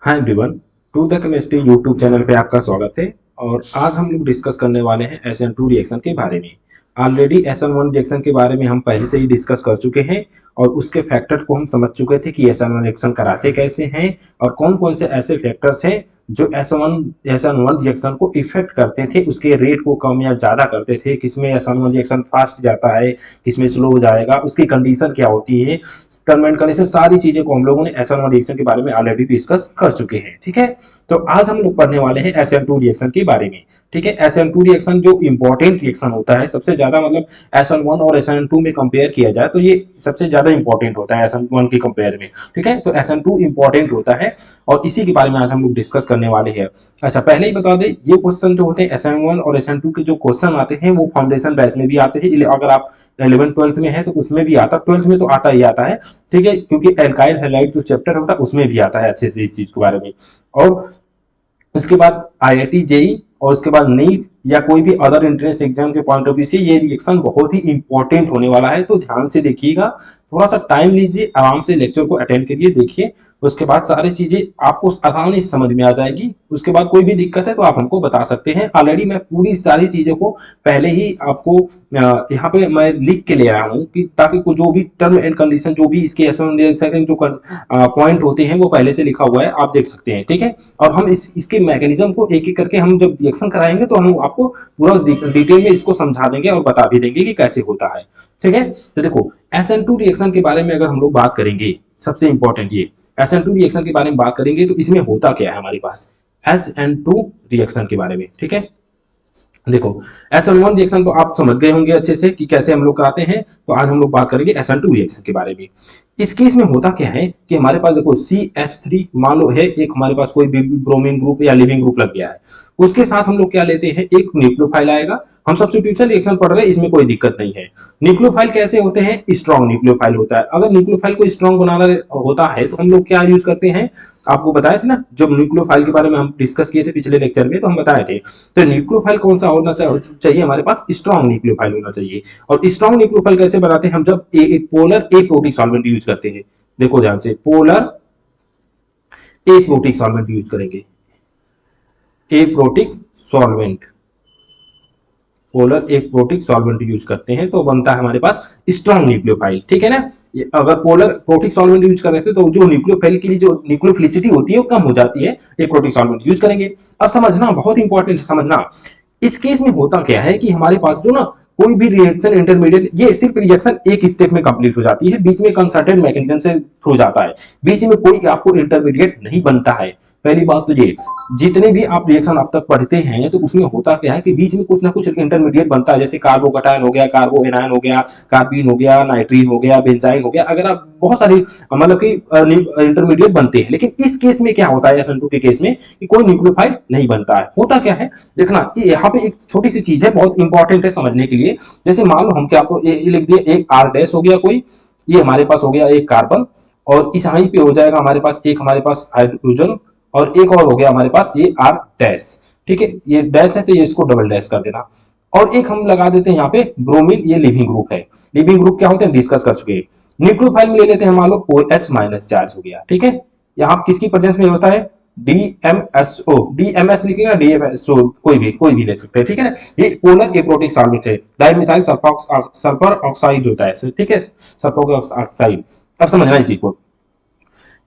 Hi everyone, to the chemistry YouTube channel पे आपका स्वागत है। और आज हम लोग डिस्कस करने वाले हैं SN2 रिएक्शन के बारे में। ऑलरेडी SN1 रिएक्शन के बारे में हम पहले से ही डिस्कस कर चुके हैं और उसके फैक्टर को हम समझ चुके थे कि SN1 रिएक्शन कराते कैसे हैं और कौन कौन से ऐसे फैक्टर्स हैं जो SN1 रिएक्शन को इफेक्ट करते थे, उसके रेट को कम या ज़्यादा करते थे। किसमें SN1 रिएक्शन फास्ट जाता है, किसमें स्लो हो जाएगा, उसकी कंडीशन क्या होती है, टर्म एंड कंडीशन, सारी चीजें को हम लोगों ने SN1 रिएक्शन के बारे में ऑलरेडी डिस्कस कर चुके हैं। ठीक है, तो आज हम लोग पढ़ने वाले हैं SN2 रिएक्शन के बारे में। ठीक है, SN2 रिएक्शन जो इंपॉर्टेंट रिएक्शन होता है, सबसे ज्यादा मतलब SN1 और SN2 में कंपेयर किया जाए तो ये सबसे ज्यादा इंपॉर्टेंट होता है SN1 के कंपेयर में। ठीक है, तो SN2 इंपॉर्टेंट होता है और इसी के बारे में आज हम लोग डिस्कस करने वाले हैं। अच्छा, पहले ही बता दें, ये क्वेश्चन जो होते हैं SN1 और SN2 के जो क्वेश्चन आते हैं वो फाउंडेशन बैच में भी आते हैं। अगर आप 11th-12th में है तो उसमें भी आता है, 12th में तो आता ही आता है। ठीक है, क्योंकि एल्काइल हैलाइड जो चैप्टर होता है उसमें भी आता है अच्छे से इस चीज के बारे में। और उसके बाद IIT जेई और उसके बाद नीट या कोई भी अदर एंट्रेंस एग्जाम के पॉइंट ऑफ व्यू से ये रिएक्शन बहुत ही इंपॉर्टेंट होने वाला है। तो ध्यान से देखिएगा, थोड़ा सा टाइम लीजिए, आराम से लेक्चर को अटेंड करिए, देखिए। उसके बाद सारी चीजें आपको आसानी से समझ में आ जाएगी। उसके बाद कोई भी दिक्कत है तो आप हमको बता सकते हैं। ऑलरेडी मैं पूरी सारी चीजों को पहले ही आपको यहाँ पे मैं लिख के ले आया हूँ कि ताकि जो भी टर्म एंड कंडीशन, जो भी इसके जो पॉइंट होते हैं वो पहले से लिखा हुआ है, आप देख सकते हैं। ठीक है, और हम इसके मैकेनिज्म को एक एक करके हम जब रिएक्शन कराएंगे तो हम आपको पूरा डिटेल में इसको समझा देंगे और बता भी देंगे कि कैसे होता है। ठीक है, तो देखो, SN2 रिएक्शन के बारे में अगर हम लोग बात करेंगे, सबसे इंपॉर्टेंट ये SN2 रिएक्शन के बारे में बात करेंगे तो इसमें होता क्या है हमारे पास SN2 रिएक्शन के बारे में। ठीक है, देखो, SN1 रिएक्शन तो आप समझ गए होंगे अच्छे से कि कैसे हम लोग कराते हैं। तो आज हम लोग बात करेंगे SN2 रिएक्शन के बारे में। इस केस में होता क्या है कि हमारे पास देखो CH3 मान लो है, एक हमारे पास कोई भी ब्रोमीन ग्रुप या लिविंग ग्रुप लग गया है। उसके साथ हम लोग क्या लेते हैं, एक न्यूक्लियोफाइल आएगा। हम सब्स्टिट्यूशन रिएक्शन पढ़ रहे हैं, इसमें कोई दिक्कत नहीं है। न्यूक्लियोफाइल कैसे होते हैं, स्ट्रॉन्ग न्यूक्लियोफाइल होता है। अगर न्यूक्लियोफाइल को स्ट्रॉन्ग बनाना होता है तो हम लोग क्या यूज करते हैं, आपको बताए थे ना, जब न्यूक्लियोफाइल के बारे में हम डिस्कस किए थे पिछले लेक्चर में, तो हम बताए थे। तो न्यूक्लियोफाइल कौन सा होना चाहिए हमारे पास, स्ट्रॉन्ग न्यूक्लियोफाइल होना चाहिए। और स्ट्रॉन्ग न्यूक्लियोफाइल कैसे बनाते हैं हम, जब पोलर एप्रोटिक सॉल्वेंट यूज करते हैं। देखो ध्यान से, पोलर एप्रोटिक सॉल्वेंट यूज करेंगे, aprotic solvent, polar aprotic solvent use करते हैं तो बनता है हमारे पास स्ट्रॉन्ग न्यूक्लियोफाइल। ठीक है ना, अगर पोलर प्रोटिक सॉल्वेंट यूज कर रहे थे तो जो न्यूक्लियोफाइल की जो न्यूक्लियोफिलिसिटी होती है वो कम हो जाती है, एप्रोटिक सॉल्वेंट यूज करेंगे। अब समझना, बहुत इंपॉर्टेंट समझना, इस केस में होता क्या है कि हमारे पास जो ना कोई भी रिएक्शन इंटरमीडिएट, ये सिर्फ रिएक्शन एक स्टेप में कंप्लीट हो जाती है, बीच में कंसर्टेड मैकेनिज्म से थ्रू जाता है, बीच में कोई आपको इंटरमीडिएट नहीं बनता है। पहली बात तो ये, जितने भी आप रिएक्शन अब तक पढ़ते हैं तो उसमें होता क्या है कि बीच में कुछ ना कुछ इंटरमीडिएट बनता है, जैसे कार्बोकटायन हो गया, कार्बो एनायन हो गया, कार्बीन हो गया, नाइट्रीन हो गया, बेंजाइन हो गया, अगर आप बहुत सारी मतलब कि इंटरमीडिएट बनते हैं। लेकिन इस केस में क्या होता है, SN2 के केस में, कि कोई न्यूक्लियोफाइल नहीं बनता है। होता क्या है, देखना, यहाँ पे एक छोटी सी चीज है, बहुत इंपॉर्टेंट है समझने के लिए। जैसे मान लो हम क्या आपको लिख दिए, एक R डैश हो गया कोई, ये हमारे पास हो गया एक कार्बन, और इस हाई पे हो जाएगा हमारे पास एक, हमारे पास हाइड्रोजन, और एक और हो गया हमारे पास ये R डैश। ठीक है, ये डैश है तो ये इसको डबल डैश कर देना। और एक हम लगा देते हैं यहाँ पे ब्रोमीन, ये लिविंग ग्रुप है। लिविंग ग्रुप क्या होते हैं डिस्कस कर चुके हैं। न्यूक्लियोफाइल में ले लेते हैं, मान लो OH माइनस चार्ज हो गया। ठीक है, यहाँ किसकी प्रेजेंस में होता है, DMSO, DMS लिखेगा, DMSO, कोई भी लिख सकते हैं। ठीक है ना, ये पोलर एप्रोटिक सॉल्वेंट है, डाइमिथाइल सल्फर ऑक्साइड होता है। ठीक है, सल्फर ऑक्साइड। अब समझना इसी को।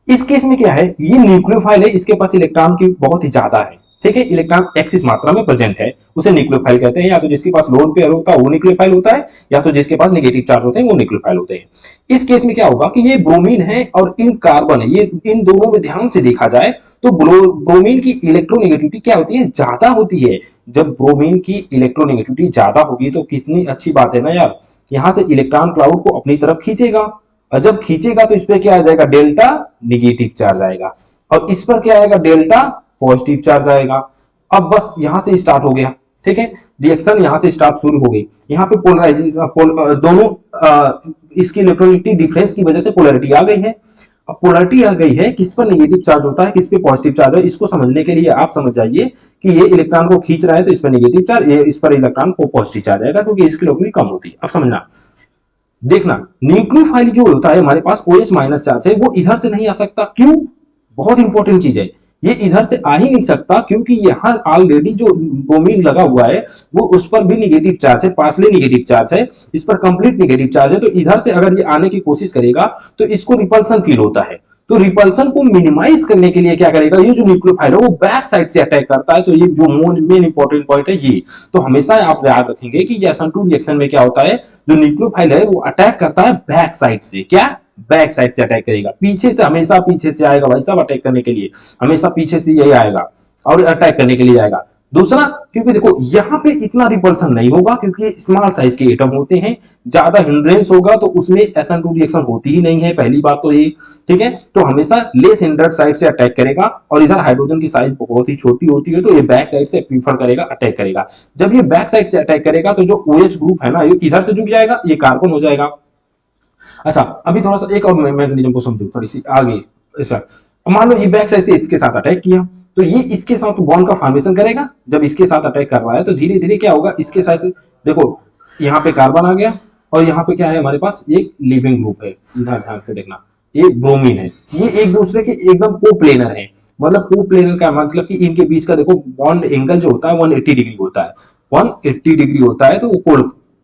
इस केस में क्या है, ये न्यूक्लियोफाइल है, इसके पास इलेक्ट्रॉन की बहुत ही ज्यादा है। ठीक है, इलेक्ट्रॉन एक्सिस मात्रा में प्रेजेंट है, उसे न्यूक्लियोफाइल कहते हैं। या तो जिसके पास लोन पेयर होता है वो न्यूक्लियोफाइल होता है, या तो जिसके पास नेगेटिव चार्ज होते हैं वो न्यूक्लियोफाइल होते हैं। इस केस में क्या होगा कि ये ब्रोमीन है और इन कार्बन है, ये इन दोनों में ध्यान से देखा जाए तो ब्रोमीन की इलेक्ट्रोनेगेटिविटी क्या होती है, ज्यादा होती है। जब ब्रोमीन की इलेक्ट्रोनेगेटिविटी ज्यादा होगी तो कितनी अच्छी बात है ना यार, यहां से इलेक्ट्रॉन क्लाउड को अपनी तरफ खींचेगा, और जब खींचेगा तो इस पर क्या आ जाएगा, डेल्टा नेगेटिव चार्ज आएगा, और इस पर क्या आएगा, डेल्टा पॉजिटिव चार्ज आएगा। अब बस यहां से स्टार्ट हो गया। ठीक है, रिएक्शन यहां से स्टार्ट शुरू हो गई। यहाँ पे पोलराइजेशन दोनों इसकी इलेक्ट्रोनेगेटिव डिफरेंस की वजह से पोलैरिटी आ गई है। अब पोलैरिटी आ गई है, किस पर नेगेटिव चार्ज होता है, किस पे पॉजिटिव चार्ज है, इसको समझने के लिए आप समझ जाइए कि ये इलेक्ट्रॉन को खींच रहा है तो इस पर नेगेटिव चार्ज, इस पर इलेक्ट्रॉन को पॉजिटिव चार्ज आएगा, क्योंकि इसकी इलेक्ट्रॉनिक कम होती है। अब समझना, देखना, न्यूक्लियोफाइल जो होता है हमारे पास OH माइनस चार्ज है, वो इधर से नहीं आ सकता। क्यों, बहुत इंपॉर्टेंट चीज है, ये इधर से आ ही नहीं सकता, क्योंकि यहाँ ऑलरेडी जो ब्रोमीन लगा हुआ है वो उस पर भी निगेटिव चार्ज है, पार्सली निगेटिव चार्ज है, इस पर कंप्लीट निगेटिव चार्ज है। तो इधर से अगर ये आने की कोशिश करेगा तो इसको रिपल्सन फील होता है। तो रिपल्सन को मिनिमाइज करने के लिए क्या करेगा, ये जो न्यूक्लियोफाइल है वो बैक साइड से अटैक करता है। तो ये जो मेन इंपॉर्टेंट पॉइंट है ये। तो हमेशा आप याद रखेंगे कि SN2 रिएक्शन में क्या होता है, जो न्यूक्लियोफाइल है वो अटैक करता है बैक साइड से। क्या? बैक साइड से अटैक करेगा, पीछे से हमेशा पीछे से आएगा भाई साहब अटैक करने के लिए, हमेशा पीछे से यही आएगा और अटैक करने के लिए आएगा। दूसरा, क्योंकि देखो यहाँ पे इतना रिपल्सन नहीं होगा, क्योंकि स्मॉल साइज के एटम होते हैं, ज्यादा हिंड्रेंस होगा तो उसमें SN2 रिएक्शन होती ही नहीं है, पहली बात तो ये। ठीक है, तो हमेशा लेस हिंड्रेड साइड से अटैक करेगा, और इधर हाइड्रोजन की साइज बहुत ही छोटी होती है तो ये बैक साइड से प्रीफर करेगा, अटैक करेगा। जब ये बैक साइड से अटैक करेगा तो जो OH ग्रुप है ना, ये इधर से जुड़ जाएगा, ये कार्बन हो जाएगा। अच्छा, अभी थोड़ा सा एक और मैकेनिज्म को समझो थोड़ी सी आगे। ऐसा मान लो ये बैक साइड से इसके साथ अटैक किया, तो ये इसके साथ बॉन्ड का फॉर्मेशन करेगा। जब इसके साथ अटैक कर रहा है तो धीरे धीरे क्या होगा, इसके साथ देखो यहाँ पे कार्बन आ गया, और यहाँ पे क्या है हमारे पास, एक लिविंग ग्रुप है, इधर ध्यान से देखना, ये ब्रोमीन है। ये एक दूसरे के एकदम कोप्लेनर है। मतलब कोप्लेनर का मतलब कि इनके बीच का देखो बॉन्ड एंगल जो होता है 180 डिग्री होता है, 180 डिग्री होता है, तो वो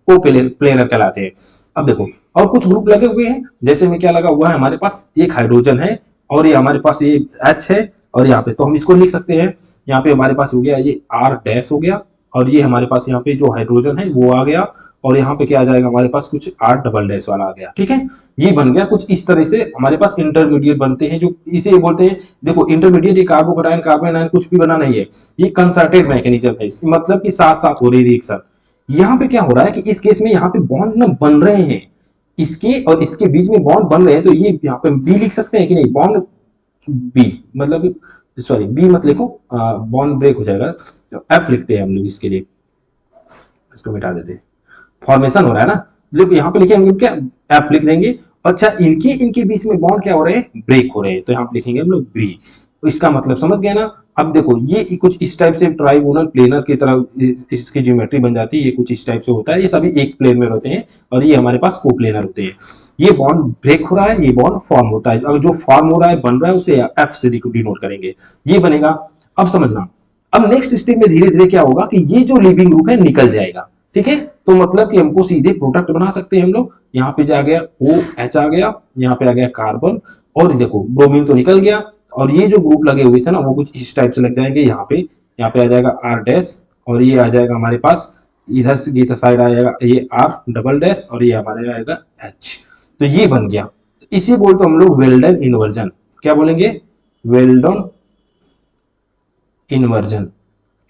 को प्लेनर कहलाते हैं। अब देखो और कुछ ग्रुप लगे हुए हैं, जैसे में क्या लगा हुआ है हमारे पास, एक हाइड्रोजन है, और ये हमारे पास ये H है, और यहाँ पे तो हम इसको लिख सकते हैं, यहाँ पे हमारे पास हो गया ये R डैश हो गया, और ये हमारे पास यहाँ पे जो हाइड्रोजन है वो आ गया, और यहाँ पे क्या आ जाएगा हमारे पास, कुछ R डबल डैश वाला आ गया। ठीक है, ये बन गया। कुछ इस तरह से हमारे पास इंटरमीडिएट बनते हैं, जो इसे बोलते हैं, देखो इंटरमीडिएट, ये कार्बोकेटायन कार्बन आयन कुछ भी बना नहीं है, ये कंसर्टेड मैकेनिज्म है, मतलब कि साथ साथ हो रही रिएक्शन। यहाँ पे क्या हो रहा है कि इस केस में यहाँ पे बॉन्ड ना बन रहे हैं, इसके और इसके बीच में बॉन्ड बन रहे हैं, तो ये यहाँ पे बी लिख सकते हैं कि नहीं, बॉन्ड बी, मतलब सॉरी बी मत लिखो, बॉन्ड ब्रेक हो जाएगा, तो एफ लिखते हैं हम लोग इसके लिए, इसको मिटा देते हैं, फॉर्मेशन हो रहा है ना, देखो यहाँ पे लिखे हम लोग क्या, एफ लिख देंगे। अच्छा, इनके इनके बीच में बॉन्ड क्या हो रहे हैं, ब्रेक हो रहे हैं, तो यहाँ पे लिखेंगे हम लोग बी। तो इसका मतलब समझ गए ना। अब देखो ये कुछ इस टाइप से ट्राइगोनल प्लेनर की तरह इसकी ज्योमेट्री बन जाती है, ये कुछ इस टाइप से होता है, ये सभी एक प्लेन में होते हैं, और ये हमारे पास कोप्लेनर होते हैं। ये बॉन्ड ब्रेक हो रहा है, ये बॉन्ड फॉर्म होता है, अब जो फॉर्म हो रहा है बन रहा है उसे एफ से डिनोट करेंगे, ये बनेगा। अब समझना, अब नेक्स्ट स्टेप में धीरे धीरे क्या होगा कि ये जो लिविंग ग्रुप है निकल जाएगा। ठीक है, तो मतलब कि हमको सीधे प्रोडक्ट बना सकते हैं हम लोग। यहाँ पे जा गया OH आ गया, यहाँ पे आ गया कार्बन, और देखो ब्रोमीन तो निकल गया, और ये जो ग्रुप लगे हुए थे ना वो कुछ इस टाइप से लग जाएंगे, यहाँ पे आ जाएगा R डैश, और ये आ जाएगा हमारे पास, इधर से इधर साइड आ जाएगा ये R डबल डैश, और ये हमारे आएगा H। तो ये बन गया, इसी बोलते हम लोग वेल्डन इन्वर्जन। क्या बोलेंगे, वेल्डन इन्वर्जन।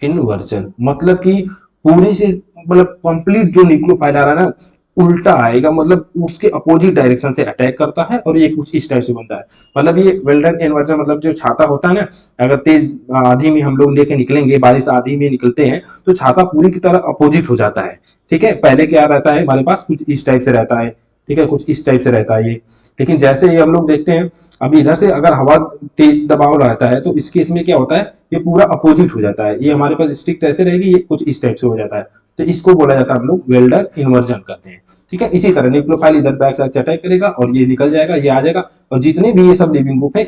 इन्वर्जन मतलब कि पूरी से, मतलब कंप्लीट जो न्यूक्लियोफाइल आ रहा है ना उल्टा आएगा, मतलब उसके अपोजिट डायरेक्शन से अटैक करता है, और ये कुछ इस टाइप से बनता है। मतलब ये वेल्डन इन्वर्जन मतलब जो छाता होता है ना, अगर तेज आंधी में हम लोग लेके निकलेंगे, बारिश आंधी में निकलते हैं, तो छाता पूरी की तरह अपोजिट हो जाता है। ठीक है, पहले क्या रहता है हमारे पास, कुछ इस टाइप से रहता है। ठीक है, कुछ इस टाइप से रहता है ये, लेकिन जैसे ही हम लोग देखते हैं, अभी इधर से अगर हवा तेज दबाव रहता है तो इस केस में क्या होता है, ये पूरा अपोजिट हो जाता है, ये हमारे पास स्टिक ऐसे रहेगी, ये कुछ इस टाइप से हो जाता है, तो इसको बोला जाता है हम लोग वेल्डर इन्वर्जन करते हैं। ठीक है, इसी तरह न्यूक्लियोफाइल इधर बैक साइड से अटैक करेगा, और ये निकल जाएगा, ये आ जाएगा, और जितने भी ये सब लिविंग ग्रुप है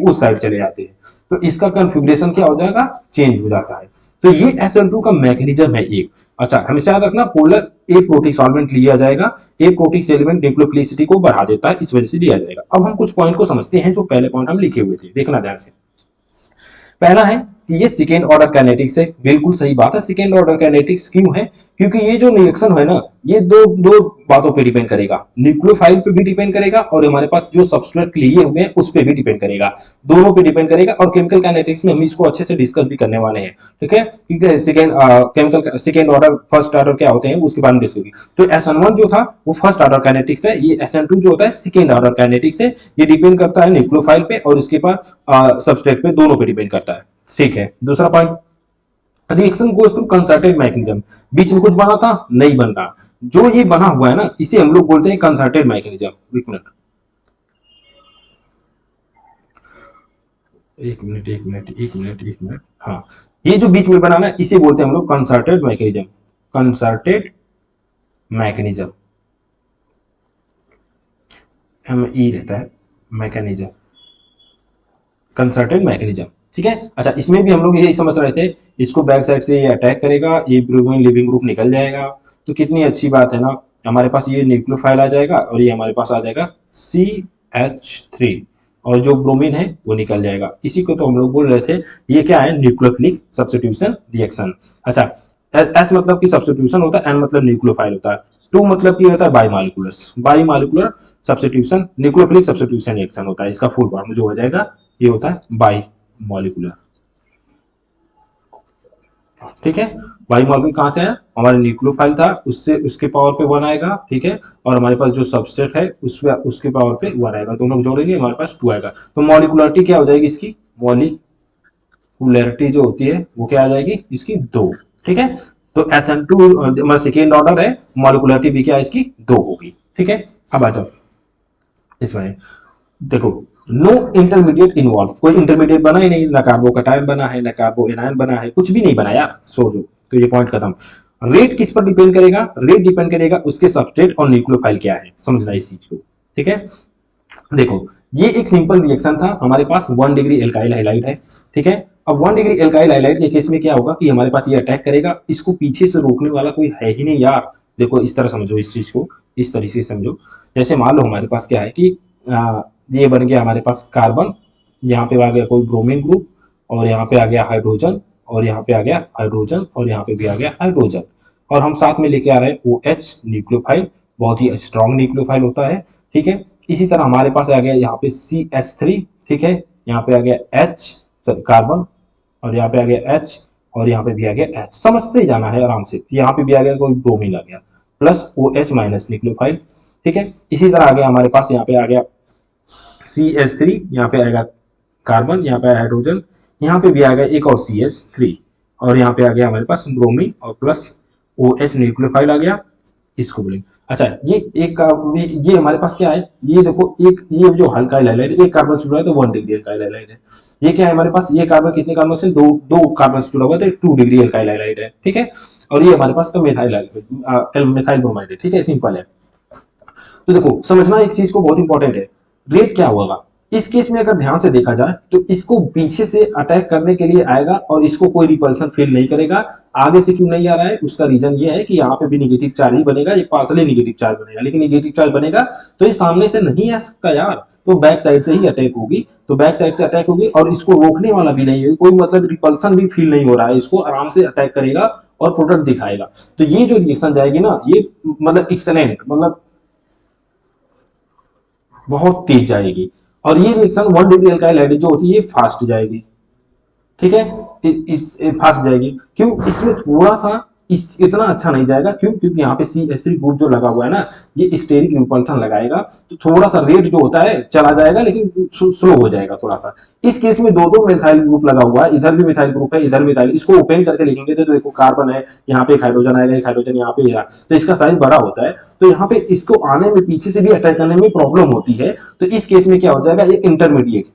उस साइड चले जाते हैं, तो इसका कन्फिग्रेशन क्या हो जाएगा, चेंज हो जाता है। तो ये SN2 का मैकेनिज्म है एक। अच्छा, हमेशा याद रखना, पोलर एप्रोटिक सॉल्वेंट लिया जाएगा, एप्रोटिक एलिमेंट न्यूक्लियोफिलिसिटी को बढ़ा देता है, इस वजह से लिया जाएगा। अब हम कुछ पॉइंट को समझते हैं, जो पहले पॉइंट हम लिखे हुए थे, देखना ध्यान से। पहला है कि ये सेकेंड ऑर्डर काइनेटिक्स है, बिल्कुल सही बात है। सेकेंड ऑर्डर काइनेटिक्स क्यों है, क्योंकि ये जो रिएक्शन है ना, ये दो दो बातों पे डिपेंड करेगा, न्यूक्लियोफाइल पे भी डिपेंड करेगा, और हमारे पास जो सबस्ट्रेट लिए हुए हैं उस पे भी डिपेंड करेगा, दोनों पे डिपेंड करेगा। और केमिकल काइनेटिक्स में हम इसको अच्छे से डिस्कस भी करने वाले हैं। ठीक है, क्योंकि second chemical second order first order क्या होते हैं उसके बारे में डिस्कस होगी। तो SN1 जो था वो फर्स्ट ऑर्डर काइनेटिक्स है, ये SN2 जो होता है सेकेंड ऑर्डर काइनेटिक्स है। ये डिपेंड करता है न्यूक्लियोफाइल पे और इसके पास सबस्ट्रेट पे, दोनों पे डिपेंड करता है। ठीक है, दूसरा point, reaction goes through concerted mechanism. बीच में कुछ बना था, नहीं बन रहा, जो ये बना हुआ है ना इसे हम लोग बोलते हैं कंसर्टेड मैकेनिज्म। एक मिनट, एक मिनट, एक मिनट, एक मिनट, एक मिनट, हाँ, ये जो बीच में बना ना इसे बोलते हैं हम लोग कंसर्टेड मैकेनिज्म। कंसर्टेड मैकेनिज्म, हम ई रहता है, मैकेनिज्म, कंसर्टेड मैकेनिज्म। ठीक है। अच्छा, इसमें भी हम लोग यही समझ रहे थे, इसको बैक साइड से ये अटैक करेगा, ये ब्रोमीन लिविंग ग्रुप निकल जाएगा। तो कितनी अच्छी बात है ना, हमारे पास ये न्यूक्लियोफाइल आ जाएगा और ये हमारे पास आ जाएगा CH3, और जो ब्रोमीन है वो निकल जाएगा। इसी को तो हम लोग बोल रहे थे, ये क्या है, न्यूक्लियोफिलिक सब्स्टिट्यूशन रिएक्शन। अच्छा, एस मतलब की सब्स्टिट्यूशन होता है, एन मतलब न्यूक्लियोफाइल होता है, टू मतलब की होता है बाईमॉलिक्यूलस, बाईमॉलिक्यूलर सब्स्टिट्यूशन न्यूक्लियोफिलिक सब्स्टिट्यूशन रिएक्शन होता है। इसका फुल फॉर्म जो हो जाएगा ये होता है बाई मॉलिक्यूलर। ठीक है, बाई मॉलिक्यूल कहां से आया, हमारे न्यूक्लियोफाइल था उससे, उसके पावर पे 1 आएगा। ठीक है, और हमारे पास जो सबस्ट्रेट है उसमें उसके पावर पे 1 आएगा, दोनों जोड़ेंगे हमारे पास 2 आएगा। तो मॉलिक्यूलरिटी क्या हो जाएगी इसकी, मॉलिक्यूलरिटी जो होती है वो क्या आ जाएगी इसकी 2। ठीक है, तो SN2 हमारा सेकेंड ऑर्डर है, मॉलिक्यूलरिटी भी क्या है इसकी 2 होगी। ठीक है, अब आ जाओ इसमें, देखो नो इंटरमीडिएट इन्वॉल्व, कोई इंटरमीडिएट बना ही नहीं, ना कार्बोकटायन बना है, ना कार्बो एनायन बना है, कुछ भी नहीं बना यार, सोचो। तो ये पॉइंट खत्म। रेट किस पर डिपेंड करेगा, रेट डिपेंड करेगा उसके सबस्ट्रेट और न्यूक्लियोफाइल क्या है, समझना इस चीज को। ठीक है, देखो ये एक सिंपल रिएक्शन था, हमारे पास 1 डिग्री एल्काइल हाइलाइड है। ठीक है, अब 1 डिग्री एल्काइल हाइलाइड के केस में क्या होगा कि हमारे पास ये अटैक करेगा, इसको पीछे से रोकने वाला कोई है ही नहीं यार। देखो इस तरह समझो इस चीज को, इस तरीके से समझो, जैसे मान लो हमारे पास क्या है कि ये बन गया हमारे पास कार्बन, यहाँ पे आ गया कोई ब्रोमीन ग्रुप, और यहाँ पे आ गया हाइड्रोजन, और यहाँ पे आ गया हाइड्रोजन, और यहाँ पे भी आ गया हाइड्रोजन, और हम साथ में लेके आ रहे हैं OH न्यूक्लियोफाइल, बहुत ही स्ट्रॉन्ग न्यूक्लियोफाइल होता है। ठीक है, इसी तरह हमारे पास आ गया यहाँ पे CH3। ठीक है, यहाँ पे आ गया H कार्बन, और यहाँ पे आ गया H, और यहाँ पे भी आ गया H, समझते जाना है आराम से। यहाँ पे भी आ गया कोई ब्रोमीन आ गया, प्लस OH माइनस न्यूक्लियोफाइल। ठीक है, इसी तरह आ गया हमारे पास यहाँ पे आ गया CH3, यहाँ पे आएगा कार्बन, यहाँ पे हाइड्रोजन, यहाँ पे भी आ गया एक और CH3, और यहाँ पे आ गया हमारे पास ब्रोमीन और प्लस OH न्यूक्लियोफाइल आ गया, इसको बोलेंगे। अच्छा, ये एक ये हमारे पास क्या है, ये देखो एक ये जो हल्का हाइलाइट, एक कार्बन से जुड़ा है तो 1 डिग्री एल्काइल हाइलाइट है। ये क्या है हमारे पास, ये कार्बन कितने कार्बन से, दो कार्बन से जुड़ा हुआ है, 2 डिग्री एल्काइल हाइलाइट है। ठीक है, और ये हमारे पास तो मिथाइल ब्रोमाइड है। ठीक है, सिंपल है। तो देखो समझना एक चीज को, बहुत इंपॉर्टेंट है, रेट क्या होगा इस केस में। अगर ध्यान से देखा जाए तो इसको पीछे से अटैक करने के लिए आएगा और इसको कोई रिपल्सन फील नहीं करेगा। आगे से क्यों नहीं आ रहा है, उसका रीजन ये है कि यहाँ पे भी निगेटिव चार्ज ही बनेगा, ये पार्सली निगेटिव चार्ज बनेगा, लेकिन निगेटिव चार्ज बनेगा तो ये सामने से नहीं आ सकता यार, तो बैक साइड से ही अटैक होगी, तो बैक साइड से अटैक होगी, और इसको रोकने वाला भी नहीं है, कोई मतलब रिपल्सन भी फील नहीं हो रहा है, इसको आराम से अटैक करेगा और प्रोडक्ट दिखाएगा। तो ये जो रिएक्शन जाएगी ना, ये मतलब एक्सलेंट, मतलब बहुत तेज जाएगी। और ये रिएक्शन 1 डिग्री एल्काइल हाइड्रोजन जो होती है ये फास्ट जाएगी। ठीक है, इस फास्ट जाएगी, क्यों, इसमें थोड़ा सा इस इतना अच्छा नहीं जाएगा, क्यों, क्योंकि यहाँ पे CH3 ग्रुप जो लगा हुआ है ना, ये स्टेरिक रिपल्सन लगाएगा, तो थोड़ा सा रेट जो होता है चला जाएगा, लेकिन स्लो हो जाएगा थोड़ा सा। इस केस में दो दो मिथाइल ग्रुप लगा हुआ है, इधर भी मिथाइल ग्रुप है, इधर मिथाइल, इसको ओपन करके लिखेंगे तो देखो कार्बन है, यहाँ पे एक हाइड्रोजन आएगा, एक हाइड्रोजन यहाँ पे, तो इसका साइज बड़ा होता है, तो यहाँ पे इसको आने में पीछे से भी अटैक करने में प्रॉब्लम होती है। तो इस केस में क्या हो जाएगा, ये इंटरमीडिएट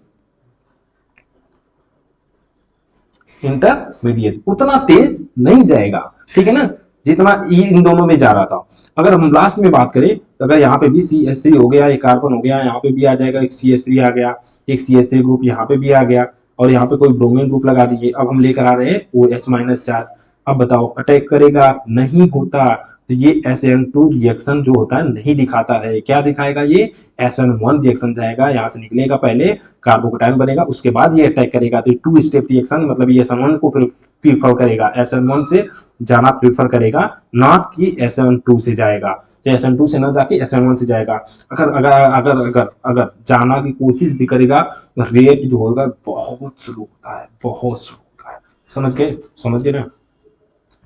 उतना तेज नहीं जाएगा। ठीक है ना, जितना इन दोनों में जा रहा था। अगर हम लास्ट में बात करें, अगर यहाँ पे भी CH3 हो गया, एक कार्बन हो गया, यहाँ पे भी आ जाएगा एक CH3 आ गया, एक CH3 ग्रुप यहाँ पे भी आ गया, और यहाँ पे कोई ब्रोमीन ग्रुप लगा दीजिए, अब हम लेकर आ रहे हैं OH माइनस चार्ज। अब बताओ अटैक करेगा, नहीं होता। तो ये SN2 रिएक्शन जो होता है नहीं दिखाता है, क्या दिखाएगा, ये SN1 रिएक्शन जाएगा, यहाँ से निकलेगा, पहले कार्बोकटायन बनेगा, उसके बाद ये अटैक करेगा। तो 2 स्टेप रिएक्शन, मतलब ये SN1 को प्रीफर करेगा, SN1 से जाना प्रीफर करेगा, ना कि SN2 से जाएगा। तो SN2 से ना जाके SN1 से जाएगा। अगर अगर अगर अगर अगर जाना की कोशिश भी करेगा तो रेट जो होगा बहुत स्लो होता है, बहुत स्लो होता है। समझ गए ना,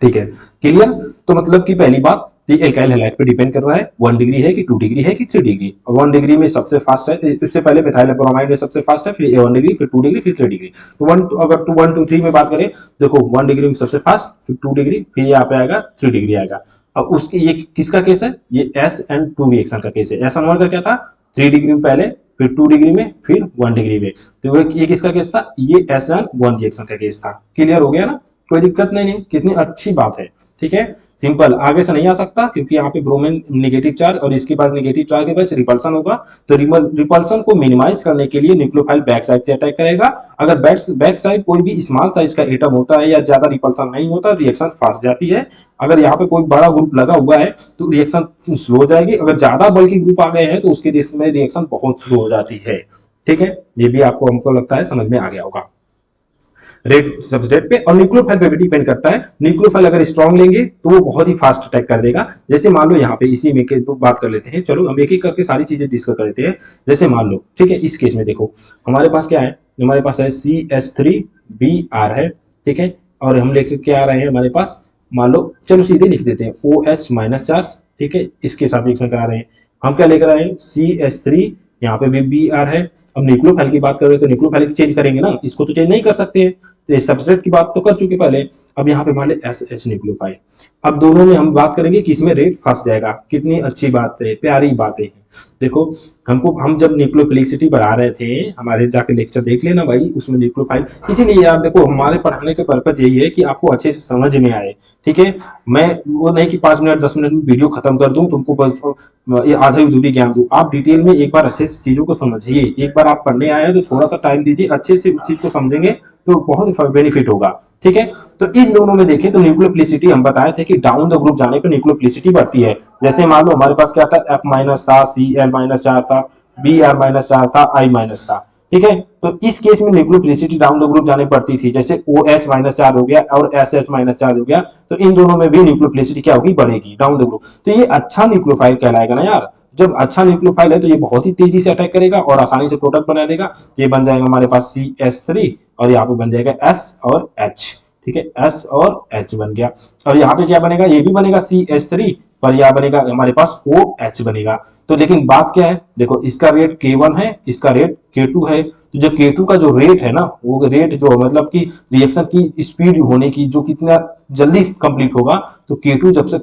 ठीक है, क्लियर। तो मतलब कि पहली बात, ये एल्काइल हैलाइड पे डिपेंड कर रहा है, 1 डिग्री है कि 2 डिग्री है कि 3 डिग्री। और 1 डिग्री में सबसे फास्ट है, उससे पहले मिथाइल ब्रोमाइड में सबसे फास्ट है, फिर 1 डिग्री, फिर 2 डिग्री, फिर 3 डिग्री। तो अगर 1 2 3 में बात करें, देखो 1 डिग्री में सबसे फास्ट, फिर 2 डिग्री, फिर यहाँ पे आएगा 3 डिग्री आएगा। अब उसकी ये किसका केस है, ये SN2 रिएक्शन का केस है। SN1 का क्या था, 3 डिग्री में पहले, फिर 2 डिग्री में, फिर 1 डिग्री में। तो ये किसका केस था, ये SN1 रिएक्शन का केस था। क्लियर हो गया ना। कोई दिक्कत नहीं, कितनी अच्छी बात है। ठीक है, सिंपल, आगे से नहीं आ सकता क्योंकि यहाँ पे ब्रोमीन नेगेटिव चार्ज और इसके बाद नेगेटिव चार्ज के बाद रिपल्सन होगा। तो रिपल्सन को मिनिमाइज करने के लिए न्यूक्लियोफाइल बैक साइड से अटैक करेगा। अगर बैक साइड कोई भी स्मॉल साइज का एटम होता है या ज्यादा रिपल्सन नहीं होता, रिएक्शन फास्ट जाती है। अगर यहाँ पे कोई बड़ा ग्रुप लगा हुआ है तो रिएक्शन स्लो हो जाएगी। अगर ज्यादा बल्कि ग्रुप आ गए हैं तो उसके केस में रिएक्शन बहुत स्लो हो जाती है। ठीक है, ये भी आपको हमको लगता है समझ में आ गया होगा। रेड सबस्ट्रेट पे और न्यूक्लियोफाइल पे भी डिपेंड करता है। न्यूक्लियोफाइल अगर स्ट्रॉन्ग लेंगे तो वो बहुत ही फास्ट अटैक कर देगा। जैसे मान लो यहाँ पे इसी में के तो बात कर लेते हैं, चलो हम एक एक करके सारी चीजें डिस्कस कर लेते हैं। जैसे मान लो, ठीक है, इस केस में देखो हमारे पास क्या है, हमारे पास है CH3Br है। ठीक है, और हम लेके क्या आ रहे हैं हमारे पास, मान लो चलो सीधे लिख देते हैं OH माइनस चार्ज। ठीक है, इसके साथ रिएक्शन करा रहे हैं। हम क्या लेकर आए हैं CH3, यहाँ पे भी Br है। अब न्यूक्लियोफाइल की बात करें तो न्यूक्लियोफाइल चेंज करेंगे ना, इसको तो चेंज नहीं कर सकते हैं। तो इस सबस्ट्रेट की बात तो कर चुके पहले। अब यहाँ पे मान ले SH न्यूक्लियोफाइल। अब दोनों में हम बात करेंगे कि इसमें रेट फंस जाएगा। कितनी अच्छी बात है, प्यारी बातें हैं। देखो हम जब न्यूक्लियोफिलिसिटी बढ़ा रहे थे, हमारे जाके लेक्चर देख लेना भाई, उसमें न्यूक्लियोफाइल, इसीलिए यार देखो हमारे पढ़ाने का पर्पज यही है कि आपको अच्छे से समझ में आए। ठीक है, मैं वो नहीं कि 5 मिनट 10 मिनट में वीडियो खत्म कर दूं, तुमको बस ये आधा अधूरी ज्ञान दूं। आप डिटेल में एक बार अच्छे से चीजों को समझिए। एक बार आप पढ़ने आए हैं तो थोड़ा सा टाइम दीजिए, अच्छे से उस चीज को समझेंगे तो बहुत बेनिफिट होगा। ठीक है, तो इस दोनों में देखें तो न्यूक्लियोफिलिसिटी हम बताए थे कि डाउन द ग्रुप जाने पर न्यूक्लियोफिलिसिटी बढ़ती है। जैसे मान लो हमारे पास क्या था, F माइनस था, Cl माइनस 4 था, Br माइनस 4 था, I माइनस था। ठीक है, तो इस केस में न्यूक्लियोफिलिसिटी डाउन द ग्रुप जाने पड़ती थी। जैसे OH माइनस 4 हो गया और SH माइनस 4 हो गया, तो इन दोनों में भी न्यूक्लियोफिलिसिटी क्या होगी, बढ़ेगी डाउन द ग्रुप। तो ये अच्छा न्यूक्लियोफाइल कहलाएगा ना यार। जब अच्छा न्यूक्लियोफाइल है तो ये बहुत ही तेजी से अटैक करेगा और आसानी से प्रोडक्ट बना देगा। तो ये बन जाएगा हमारे पास CH3 और यहाँ पे बन जाएगा S और H। ठीक है, S और H बन गया। और यहाँ पे क्या बनेगा, ये भी बनेगा CH3 पर यह बनेगा हमारे पास OH बनेगा। तो लेकिन बात क्या है, देखो इसका रेट K1 है, इसका रेट K2 है। तो जो K2 का जो रेट है ना, वो रेट जो मतलब कि रिएक्शन की स्पीड होने की जो कितना जल्दी कंप्लीट होगा, तो K2 जब से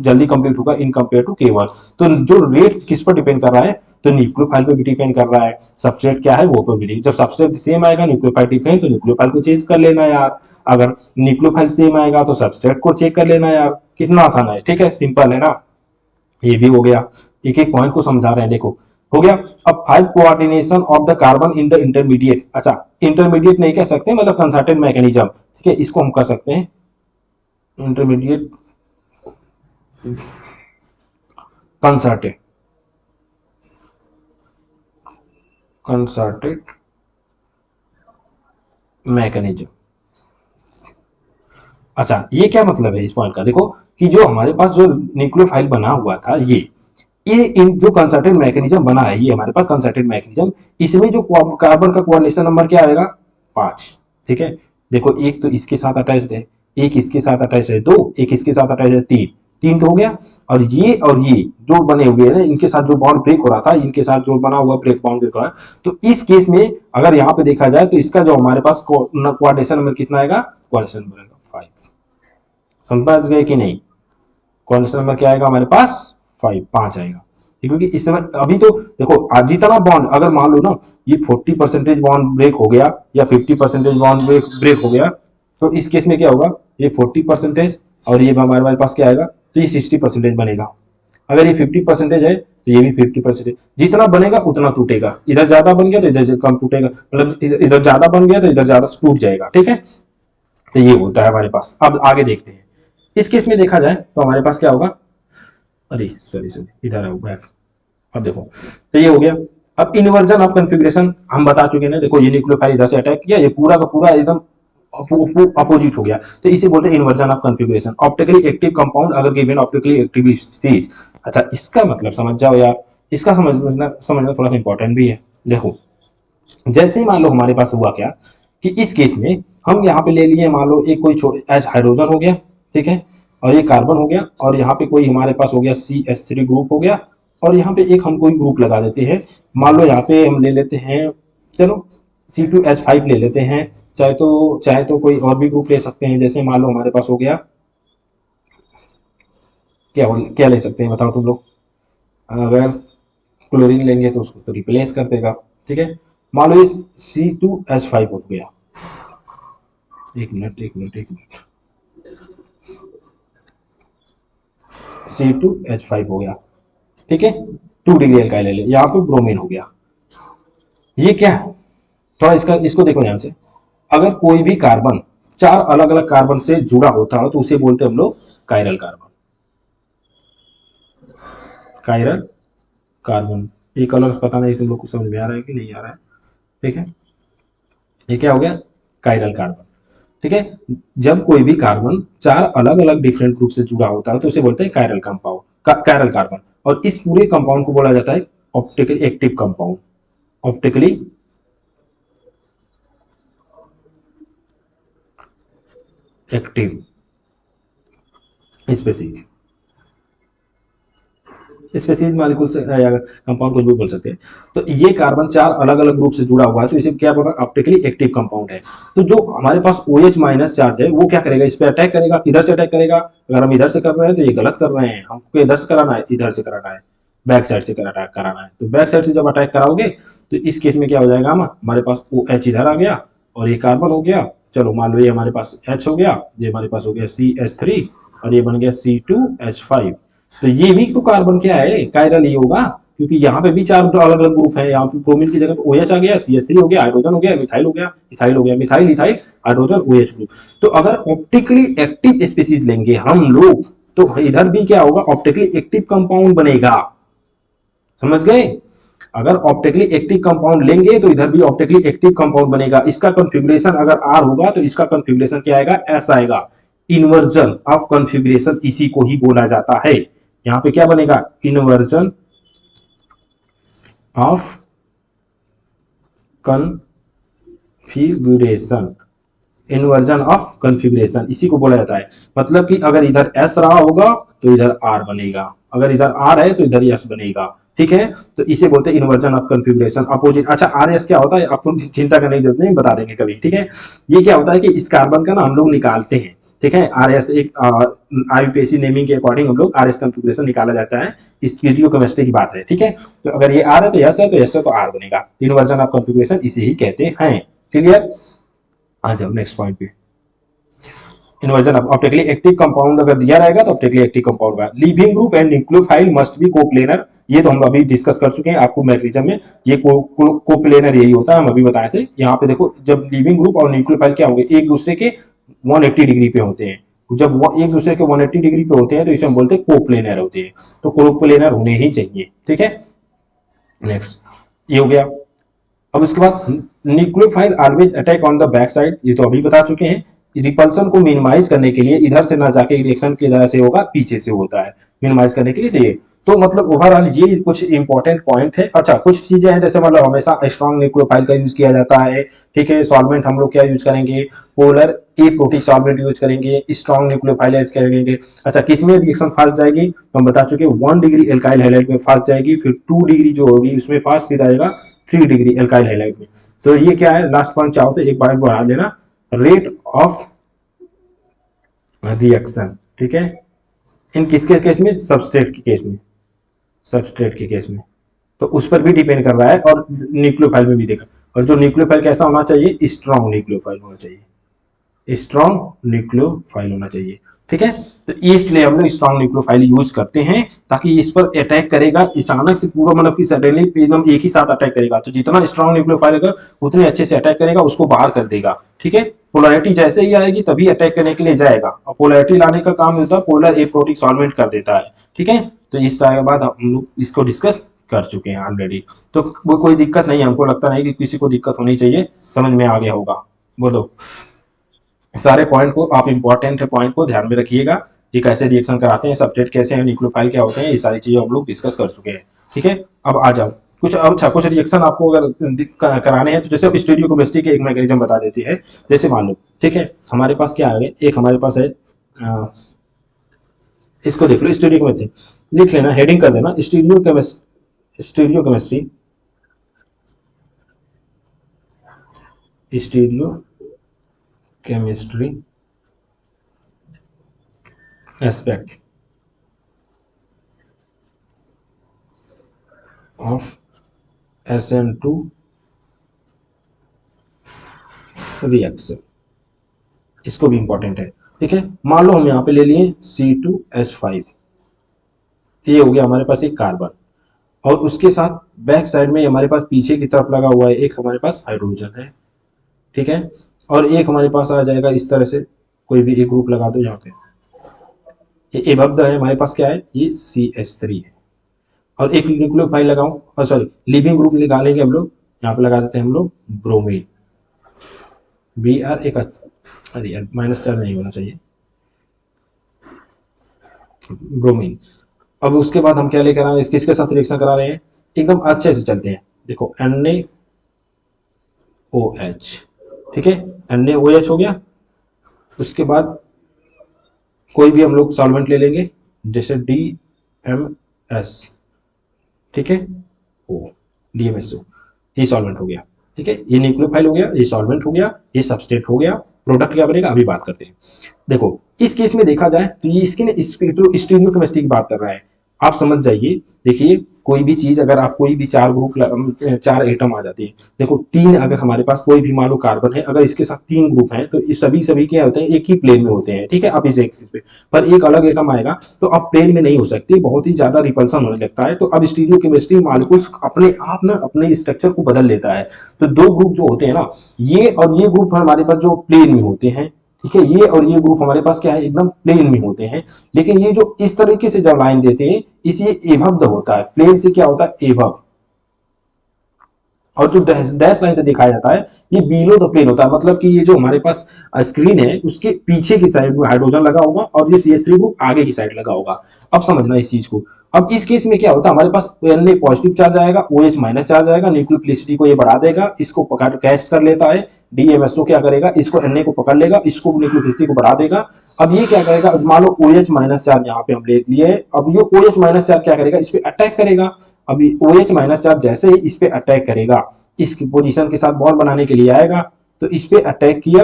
जल्दी कंप्लीट होगा इन कंपेयर टू K1। तो जो रेट किस पर डिपेंड कर रहा है, तो न्यूक्लियोफाइल पे भी डिपेंड कर रहा है। सबस्ट्रेट क्या है वो पर भी, जब सबस्ट्रेट सेम आएगा न्यूक्लियोफाइल डिफरेंट, तो न्यूक्लियोफाइल को चेंज कर लेना यार। अगर न्यूक्लियोफाइल सेम आएगा तो सबस्ट्रेट को चेक कर लेना यार। कितना आसान है, ठीक है, सिंपल है ना। ये भी हो गया, एक एक पॉइंट को समझा रहे हैं, देखो हो गया। अब 5 coordination of the carbon in the intermediate. अच्छा, इंटरमीडिएट नहीं कह सकते, मतलब कंसर्टेड मैकेनिज्म। ठीक है, इसको हम कह सकते हैं इंटरमीडिएट कंसर्टेड मैकेनिज्म। अच्छा, ये क्या मतलब है इस पॉइंट का, देखो कि जो हमारे पास जो न्यूक्लियोफाइल बना हुआ था, ये इन जो कंसर्टेड मैकेनिज्म बना है, ये हमारे पास कंसर्टेड मैकेनिज्म, इसमें जो कार्बन का कोऑर्डिनेशन नंबर क्या आएगा, 5। ठीक है, देखो एक तो इसके साथ अटैच्ड है, एक इसके साथ अटैच है 2, एक इसके साथ अटैच है 3, 3 तो हो गया। और ये जो बने हुए हैं इनके साथ जो बॉन्ड ब्रेक हो रहा था, इनके साथ जो बना हुआ ब्रेक बॉन्ड ब्रेक हो रहा है, तो इस केस में अगर यहाँ पे देखा जाए तो इसका जो हमारे पास कोऑर्डिनेशन नंबर कितना आएगा, कोऑर्डिनेशन नंबर 5। समझ गए कि नहीं, कोऑर्डिनेशन नंबर क्या आएगा हमारे पास, 5 आएगा। क्योंकि इस समय अभी तो देखो जितना बॉन्ड, अगर मान लो ना ये 40% बॉन्ड ब्रेक हो गया या 50% बॉन्ड ब्रेक हो गया, तो इस केस में क्या होगा, ये 40% और ये हमारे पास क्या आएगा, तो ये 60% बनेगा। अगर ये 50% है तो ये भी 50%। जितना बनेगा उतना टूटेगा, इधर ज्यादा बन गया तो इधर कम टूटेगा, मतलब इधर ज्यादा बन गया तो इधर ज्यादा टूट जाएगा। ठीक है, तो ये होता है हमारे पास। अब आगे देखते हैं, इस केस में देखा जाए तो हमारे पास क्या होगा, अरे सॉरी इधर आओ बैक। अब देखो, तो ये हो गया। अब इन्वर्जन ऑफ कॉन्फ़िगरेशन हम बता चुके हैं, देखो ये न्यूक्लियोफाइल इधर से अटैक किया, ये पूरा का पूरा एकदम अपोजिट हो गया, तो इसे बोलते हैं inversion of configuration. Optically active compound अगर गिवन ऑप्टिकली एक्टिव स्पीसीज। अच्छा, इसका मतलब समझ जाओ यार, इसका समझना थोड़ा सा इंपॉर्टेंट भी है। देखो जैसे मान लो हमारे पास हुआ क्या, कि इस केस में हम यहाँ पे ले लिए, मान लो एक कोई एच हाइड्रोजन हो गया, ठीक है, और ये कार्बन हो गया, और यहाँ पे कोई हमारे पास हो गया CH3 ग्रुप हो गया, और यहाँ पे एक हम कोई ग्रुप लगा देते हैं। मान लो यहाँ पे हम ले लेते हैं, चलो C2H5 ले लेते हैं। चाहे तो कोई और भी ग्रुप ले सकते हैं। जैसे मान लो हमारे पास हो गया, क्या क्या ले सकते हैं बताओ तुम लोग। अगर क्लोरीन लेंगे तो उसको तो रिप्लेस कर देगा। ठीक है, मान लो ये C2H5 हो गया, एक मिनट, C2H5 हो गया, ठीक है। 2 डिग्री एल्काइल ले ले, यहाँ पे ब्रोमीन हो गया। ये क्या है, थोड़ा इसको देखो ध्यान से। अगर कोई भी कार्बन 4 अलग अलग कार्बन से जुड़ा होता हो तो उसे बोलते हैं हम लोग कायरल कार्बन। कायरल कार्बन, ये कलर पता नहीं तुम लोग को समझ में आ रहा है कि नहीं आ रहा है, ठीक है। ये क्या हो गया, कायरल कार्बन, ठीक है। जब कोई भी कार्बन 4 अलग अलग डिफरेंट ग्रुप से जुड़ा होता है तो उसे बोलते हैं कायरल कंपाउंड, कायरल कार्बन। और इस पूरे कंपाउंड को बोला जाता है optically active compound. Optically active species, species molecule से कंपाउंड कुछ भी बोल सकते हैं। तो ये कार्बन 4 अलग अलग ग्रुप से जुड़ा हुआ है तो इसे क्या बोला, ऑप्टिकली एक्टिव कंपाउंड है। तो जो हमारे पास OH माइनस चार्ज है वो क्या करेगा, इस पे अटैक करेगा। किधर से अटैक करेगा, अगर हम इधर से कर रहे हैं तो ये गलत कर रहे हैं, हमको इधर से कराना है, इधर से कराना है, बैक साइड से अटैक कराना है। तो बैक साइड से जब अटैक कराओगे तो इस केस में क्या हो जाएगा, हमारे पास OH इधर आ गया और ये कार्बन हो गया। चलो मान लो ये हमारे पास H हो गया, ये हमारे पास हो गया CH3 और ये बन गया C2H5। तो ये भी तो कार्बन क्या है, कायरल ही होगा, क्योंकि यहाँ पे भी 4 अलग अलग ग्रुप है। यहाँ पे ब्रोमीन की जगह पे OH आ गया, CH3 हो गया, हाइड्रोजन हो गया, मिथाइल हो गया, इथाइल हो गया, methyl ethyl hydrogen OH group. तो अगर ऑप्टिकली एक्टिव स्पीसीज लेंगे हम लोग तो इधर भी क्या होगा, ऑप्टिकली एक्टिव कंपाउंड बनेगा। समझ गए, अगर ऑप्टिकली एक्टिव कंपाउंड लेंगे तो इधर भी ऑप्टिकली एक्टिव कंपाउंड बनेगा। इसका कॉन्फ़िगरेशन अगर R होगा तो इसका कॉन्फ़िगरेशन क्या आएगा, S आएगा। इन्वर्जन ऑफ कॉन्फ़िगरेशन इसी को ही बोला जाता है। यहां पे क्या बनेगा, inversion of configuration, inversion of configuration इसी को बोला जाता है। मतलब कि अगर इधर S रहा होगा तो इधर R बनेगा, अगर इधर R है तो इधर S बनेगा, ठीक है। तो इसे बोलते हैं इन्वर्जन ऑफ कॉन्फ़िगरेशन, अपोजिट। अच्छा RS क्या होता है, आपको चिंता करने की जरूरत नहीं, बता देंगे कभी, ठीक है। ये क्या होता है कि इस कार्बन का ना हम लोग निकालते हैं, ठीक है। RS एक IUPAC नेमिंग के अकॉर्डिंग हम लोग RS कॉन्फ़िगरेशन निकाला जाता है। इस फिजियोकेमिस्ट्री की बात है, ठीक है। तो अगर ये R है तो S है, तो S है तो R बनेगा। इन्वर्जन ऑफ कॉन्फ़िगरेशन इसे ही कहते हैं, क्लियर। आ जाओ नेक्स्ट पॉइंट पे। Inversion of optically active compound अगर दिया रहेगा तो ऑप्टिकली एक्टिव कंपाउंड है। Leaving group and nucleophile must be coplanar, ये तो हम अभी डिस्कस कर चुके हैं आपको मैग्नीशियम में, ये कोप्लेनर यही होता है, हम अभी बताए थे। यहाँ पे देखो जब लीविंग ग्रुप और न्यूक्लियोफाइल क्या होंगे, एक दूसरे के 180 डिग्री पे होते हैं। जब वो एक दूसरे के 180 डिग्री पे होते हैं तो इसे हम बोलते हैं कोप्लेनर होते हैं। तो कोप्लेनर होने ही चाहिए, ठीक है। नेक्स्ट ये हो गया। अब उसके बाद nucleophile always attack on the back side, ये तो अभी बता चुके हैं। रिपल्सन को मिनिमाइज करने के लिए इधर से ना जाके रिएक्शन की तरह से होगा, पीछे से होता है, मिनिमाइज करने के लिए चाहिए। तो मतलब ओवरऑल ये कुछ इंपॉर्टेंट पॉइंट है। अच्छा कुछ चीजें हैं जैसे मतलब हमेशा स्ट्रॉन्ग न्यूक्लियोफाइल का यूज किया जाता है, ठीक है। सॉल्वेंट हम लोग क्या यूज करेंगे, पोलर एप्रोटिक सॉल्वेंट यूज करेंगे, स्ट्रॉन्ग न्यूक्लियोफाइल यूज करेंगे। अच्छा किस में रिएक्शन फास्ट जाएगी तो हम बता चुके 1 डिग्री एल्काइल हैलाइड में फास्ट जाएगी, फिर 2 डिग्री जो होगी उसमें फास्ट, फिर आएगा 3 डिग्री एल्काइल हैलाइड में। तो ये क्या है, लास्ट पॉइंट चाहो तो एक बार बढ़ा देना, रेट ऑफ रिएक्शन, ठीक है। इन किसके केस में, सबस्ट्रेट के केस में, सबस्ट्रेट के केस में। तो उस पर भी डिपेंड कर रहा है और न्यूक्लियोफाइल में भी देखा। और जो न्यूक्लियोफाइल कैसा होना चाहिए, स्ट्रॉन्ग न्यूक्लियोफाइल होना चाहिए, स्ट्रॉन्ग न्यूक्लियोफाइल होना चाहिए, ठीक है। तो इसलिए हम लोग स्ट्रॉन्ग न्यूक्लियोफाइल यूज करते हैं ताकि इस पर अटैक करेगा अचानक से पूरा, मतलब कि सडनली एकदम एक ही साथ अटैक करेगा। तो जितना स्ट्रॉन्ग न्यूक्लियोफाइल होगा उतने अच्छे से अटैक करेगा, उसको बाहर कर देगा, ठीक है। पोलैरिटी जैसे ही आएगी तभी अटैक करने के लिए जाएगा, और पोलैरिटी लाने का काम होता है पोलर एप्रोटिक सॉल्वेंट कर देता है, ठीक है। तो इस तरह के बाद हम लोग इसको डिस्कस कर चुके हैं ऑलरेडी। तो वो कोई दिक्कत नहीं है, हमको लगता नहीं कि किसी को दिक्कत होनी चाहिए, समझ में आ गया होगा। बोलो, सारे पॉइंट को आप इंपॉर्टेंट है पॉइंट को ध्यान में रखिएगा। ये कैसे रिएक्शन कराते हैं, सबस्ट्रेट कैसे हैं, न्यूक्लियोफाइल क्या होते हैं, ये सारी चीजें हम लोग डिस्कस कर चुके हैं, ठीक है। अब आ जाओ कुछ, अब अच्छा कुछ रिएक्शन आपको अगर कराने हैं तो जैसे स्टीरियोकेमिस्ट्री के एक मैकेनिज्म बता देती है। जैसे मान लो, ठीक है, हमारे पास क्या है, एक हमारे पास है इसको देख लो, स्टीरियोकेमिस्ट्री लिख लेना, हेडिंग कर देना, stereochemistry, stereochemistry aspect of SN2 reaction, इसको भी इंपॉर्टेंट है, ठीक है। मान लो हम यहाँ पे ले लिए C2H5, ये हो गया हमारे पास एक कार्बन, और उसके साथ बैक साइड में हमारे पास पीछे की तरफ लगा हुआ है एक हमारे पास हाइड्रोजन है, ठीक है। और एक हमारे पास आ जाएगा इस तरह से, कोई भी एक ग्रुप लगा दो यहाँ पे, ये एबव है हमारे पास क्या है, ये CH3 है। और एक न्यूक्लियोफाइल लगाऊं, और सॉरी लिविंग ग्रुप निकालेंगे हम लोग, यहाँ पे लगा देते हैं हम लोग ब्रोमीन, Br एक, अरे यार -4 नहीं होना चाहिए, ब्रोमीन। अब उसके बाद हम क्या लेकर आ रहे हैं, किसके साथ रिएक्शन करा रहे हैं, एकदम अच्छे से चलते हैं। देखो NaOH, ठीक है, NaOH हो गया। उसके बाद कोई भी हम लोग सॉल्वेंट ले लेंगे, जैसे DMS, ठीक है, ओ DMSO, ये सॉल्वेंट हो गया, ठीक है। ये न्यूक्लियोफाइल हो गया, ये सॉल्वेंट हो गया, ये सबस्ट्रेट हो गया। प्रोडक्ट क्या बनेगा अभी बात करते हैं। देखो इस केस में देखा जाए तो ये इसकी स्टीरियोकेमिस्ट्री की बात कर रहा है, आप समझ जाइए। देखिए कोई भी चीज अगर आप कोई भी चार ग्रुप, चार एटम आ जाती है, देखो तीन अगर हमारे पास कोई भी मान लो कार्बन है, अगर इसके साथ तीन ग्रुप हैं तो सभी सभी क्या होते हैं, एक ही प्लेन में होते हैं, ठीक है। अब इस एक्सिस पे पर एक अलग एटम आएगा तो अब प्लेन में नहीं हो सकती, बहुत ही ज्यादा रिपल्सन होने लगता है। तो अब स्टीरियोकेमिस्ट्री मॉलिक्यूल्स अपने आप ना अपने स्ट्रक्चर को बदल लेता है। तो दो ग्रुप जो होते हैं ना, ये और ये ग्रुप हमारे पास जो प्लेन में होते हैं, ठीक है, ये और ये ग्रुप हमारे पास क्या है, एकदम प्लेन में होते हैं। लेकिन ये जो इस तरीके से जब लाइन देते हैं, इस ये एभव होता है, प्लेन से क्या होता है एभव, और जो डैश लाइन से दिखाया जाता है ये बिलो द प्लेन होता है। मतलब कि ये जो हमारे पास स्क्रीन है उसके पीछे की साइड में हाइड्रोजन लगा होगा और ये CH3 ग्रुप आगे की साइड लगा होगा। अब समझना इस चीज को। अब इस केस में क्या होता है, हमारे पास Na पॉजिटिव चार्ज आएगा, OH माइनस चार्ज आएगा, न्यूक्लियोफिलिसिटी को ये बढ़ा देगा, इसको पकड़ कैच कर लेता है। DMSO क्या करेगा, इसको Na को पकड़ लेगा, इसको न्यूक्लियोफिलिसिटी को बढ़ा देगा। अब ये क्या करेगा, मान लो OH माइनस चार्ज यहाँ पे हम ले लिए, अब ये OH माइनस चार्ज क्या करेगा, इस पे अटैक करेगा। अब ये OH माइनस चार्ज जैसे ही इस पे अटैक करेगा, इसकी पोजीशन के साथ बॉन्ड बनाने के लिए आएगा, तो इस पे अटैक किया।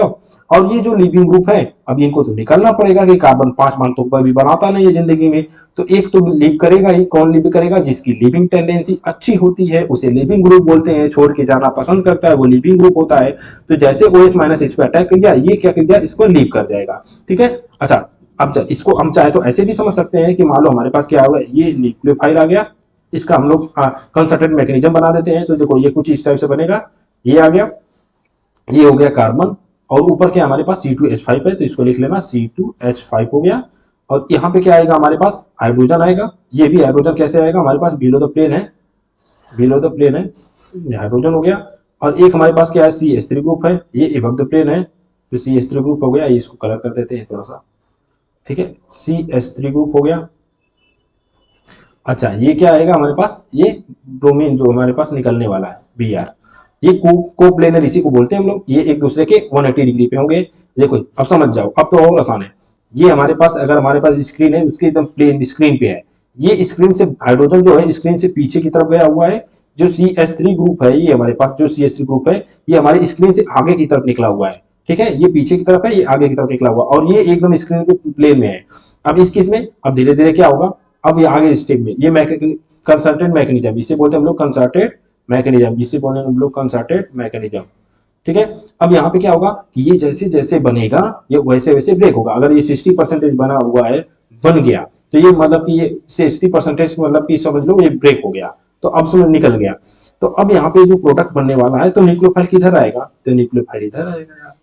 और ये जो लिविंग ग्रुप है, अब इनको तो निकलना पड़ेगा कि कार्बन 5 बॉन्ड तो कभी बनाता नहीं है जिंदगी में, तो एक तो लिव करेगा ही। कौन लिव करेगा, जिसकी लिविंग टेंडेंसी अच्छी होती है उसे लिविंग ग्रुप बोलते हैं, छोड़ के जाना पसंद करता है वो लिविंग ग्रुप होता है। तो जैसे OH माइनस इस पे अटैक कर गया, ये क्या कर गया, इसको लीव कर जाएगा, ठीक है। अच्छा अब इसको हम चाहे तो ऐसे भी समझ सकते हैं कि मान लो हमारे पास क्या हुआ, ये न्यूक्लियोफाइल आ गया, इसका हम लोग कंसर्टेड मैकेनिज्म बना देते हैं। तो देखो ये कुछ इस टाइप से बनेगा, ये आ गया, ये हो गया कार्बन, और ऊपर क्या हमारे पास C2H5 है, तो इसको लिख लेना C2H5 हो गया। और यहाँ पे क्या आएगा, हमारे पास हाइड्रोजन आएगा। ये भी हाइड्रोजन कैसे आएगा, हमारे पास बिलो द प्लेन है, बिलो द प्लेन है, हाइड्रोजन हो गया। और एक हमारे पास क्या है, CH3 ग्रुप है, ये एबव द प्लेन है, तो CH3 ग्रुप हो गया। इसको कलर कर देते हैं थोड़ा सा, ठीक है, CH3 ग्रुप हो गया। अच्छा ये क्या आएगा हमारे पास, ये ब्रोमीन जो हमारे पास निकलने वाला है Br, ये कोप्लेनर इसी को बोलते हैं हम लोग। ये एक दूसरे के 180 डिग्री पे होंगे। देखो अब समझ जाओ, अब तो और आसान है। ये हमारे पास अगर हमारे पास स्क्रीन है, उसके एकदम प्लेन स्क्रीन पे है, ये स्क्रीन से हाइड्रोजन जो है स्क्रीन से पीछे की तरफ गया हुआ है। जो CH3 ग्रुप है, ये हमारे पास जो CH3 ग्रुप है, ये हमारी स्क्रीन से आगे की तरफ निकला हुआ है, ठीक है। ये पीछे की तरफ है, ये आगे की तरफ निकला हुआ, और ये एकदम स्क्रीन के प्लेन में है। अब इस केस में अब धीरे धीरे क्या होगा, अब ये आगे स्टेप में ये कंसर्टेड मैकेनिज्म, इसे बोलते हैं हम लोग कंसर्टेड मैकेनिज्म, जिसे बोले हम लोग कंसर्टेड मैकेनिज्म, ठीक है। अब यहाँ पे क्या होगा कि ये जैसे जैसे बनेगा ये वैसे वैसे ब्रेक होगा। अगर ये 60% बना हुआ है, बन गया, तो ये मतलब कि ये 60% मतलब कि समझ लो ये ब्रेक हो गया, तो अब समझ निकल गया। तो अब यहाँ पे जो प्रोडक्ट बनने वाला है, तो न्यूक्लियोफाइल किधर आएगा, तो न्यूक्लियोफाइल इधर आएगा यार।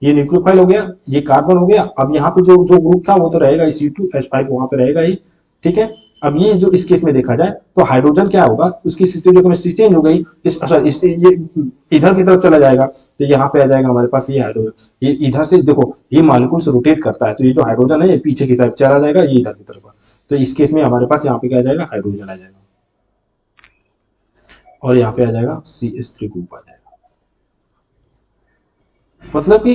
ये न्यूक्लियोफाइल हो गया, ये कार्बन हो गया। अब यहाँ पे जो जो ग्रुप था वो तो रहेगा, C2H5 वहां पे रहेगा ही, ठीक है। अब ये जो इस केस में देखा जाए तो हाइड्रोजन क्या होगा, उसकी स्टीरियोकेमिस्ट्री चेंज हो गई, ये इधर की तरफ चला जाएगा, तो यहाँ पे आ जाएगा हमारे पास ये हाइड्रोजन। ये इधर से देखो ये मॉलिक्यूल्स रोटेट करता है, तो ये जो हाइड्रोजन है ये पीछे की तरफ चला जाएगा, ये इधर की तरफ। तो इस केस में हमारे पास यहाँ पे क्या आ जाएगा, हाइड्रोजन आ जाएगा, और यहाँ पे आ जाएगा CH3 ग्रुप आ जाएगा। मतलब कि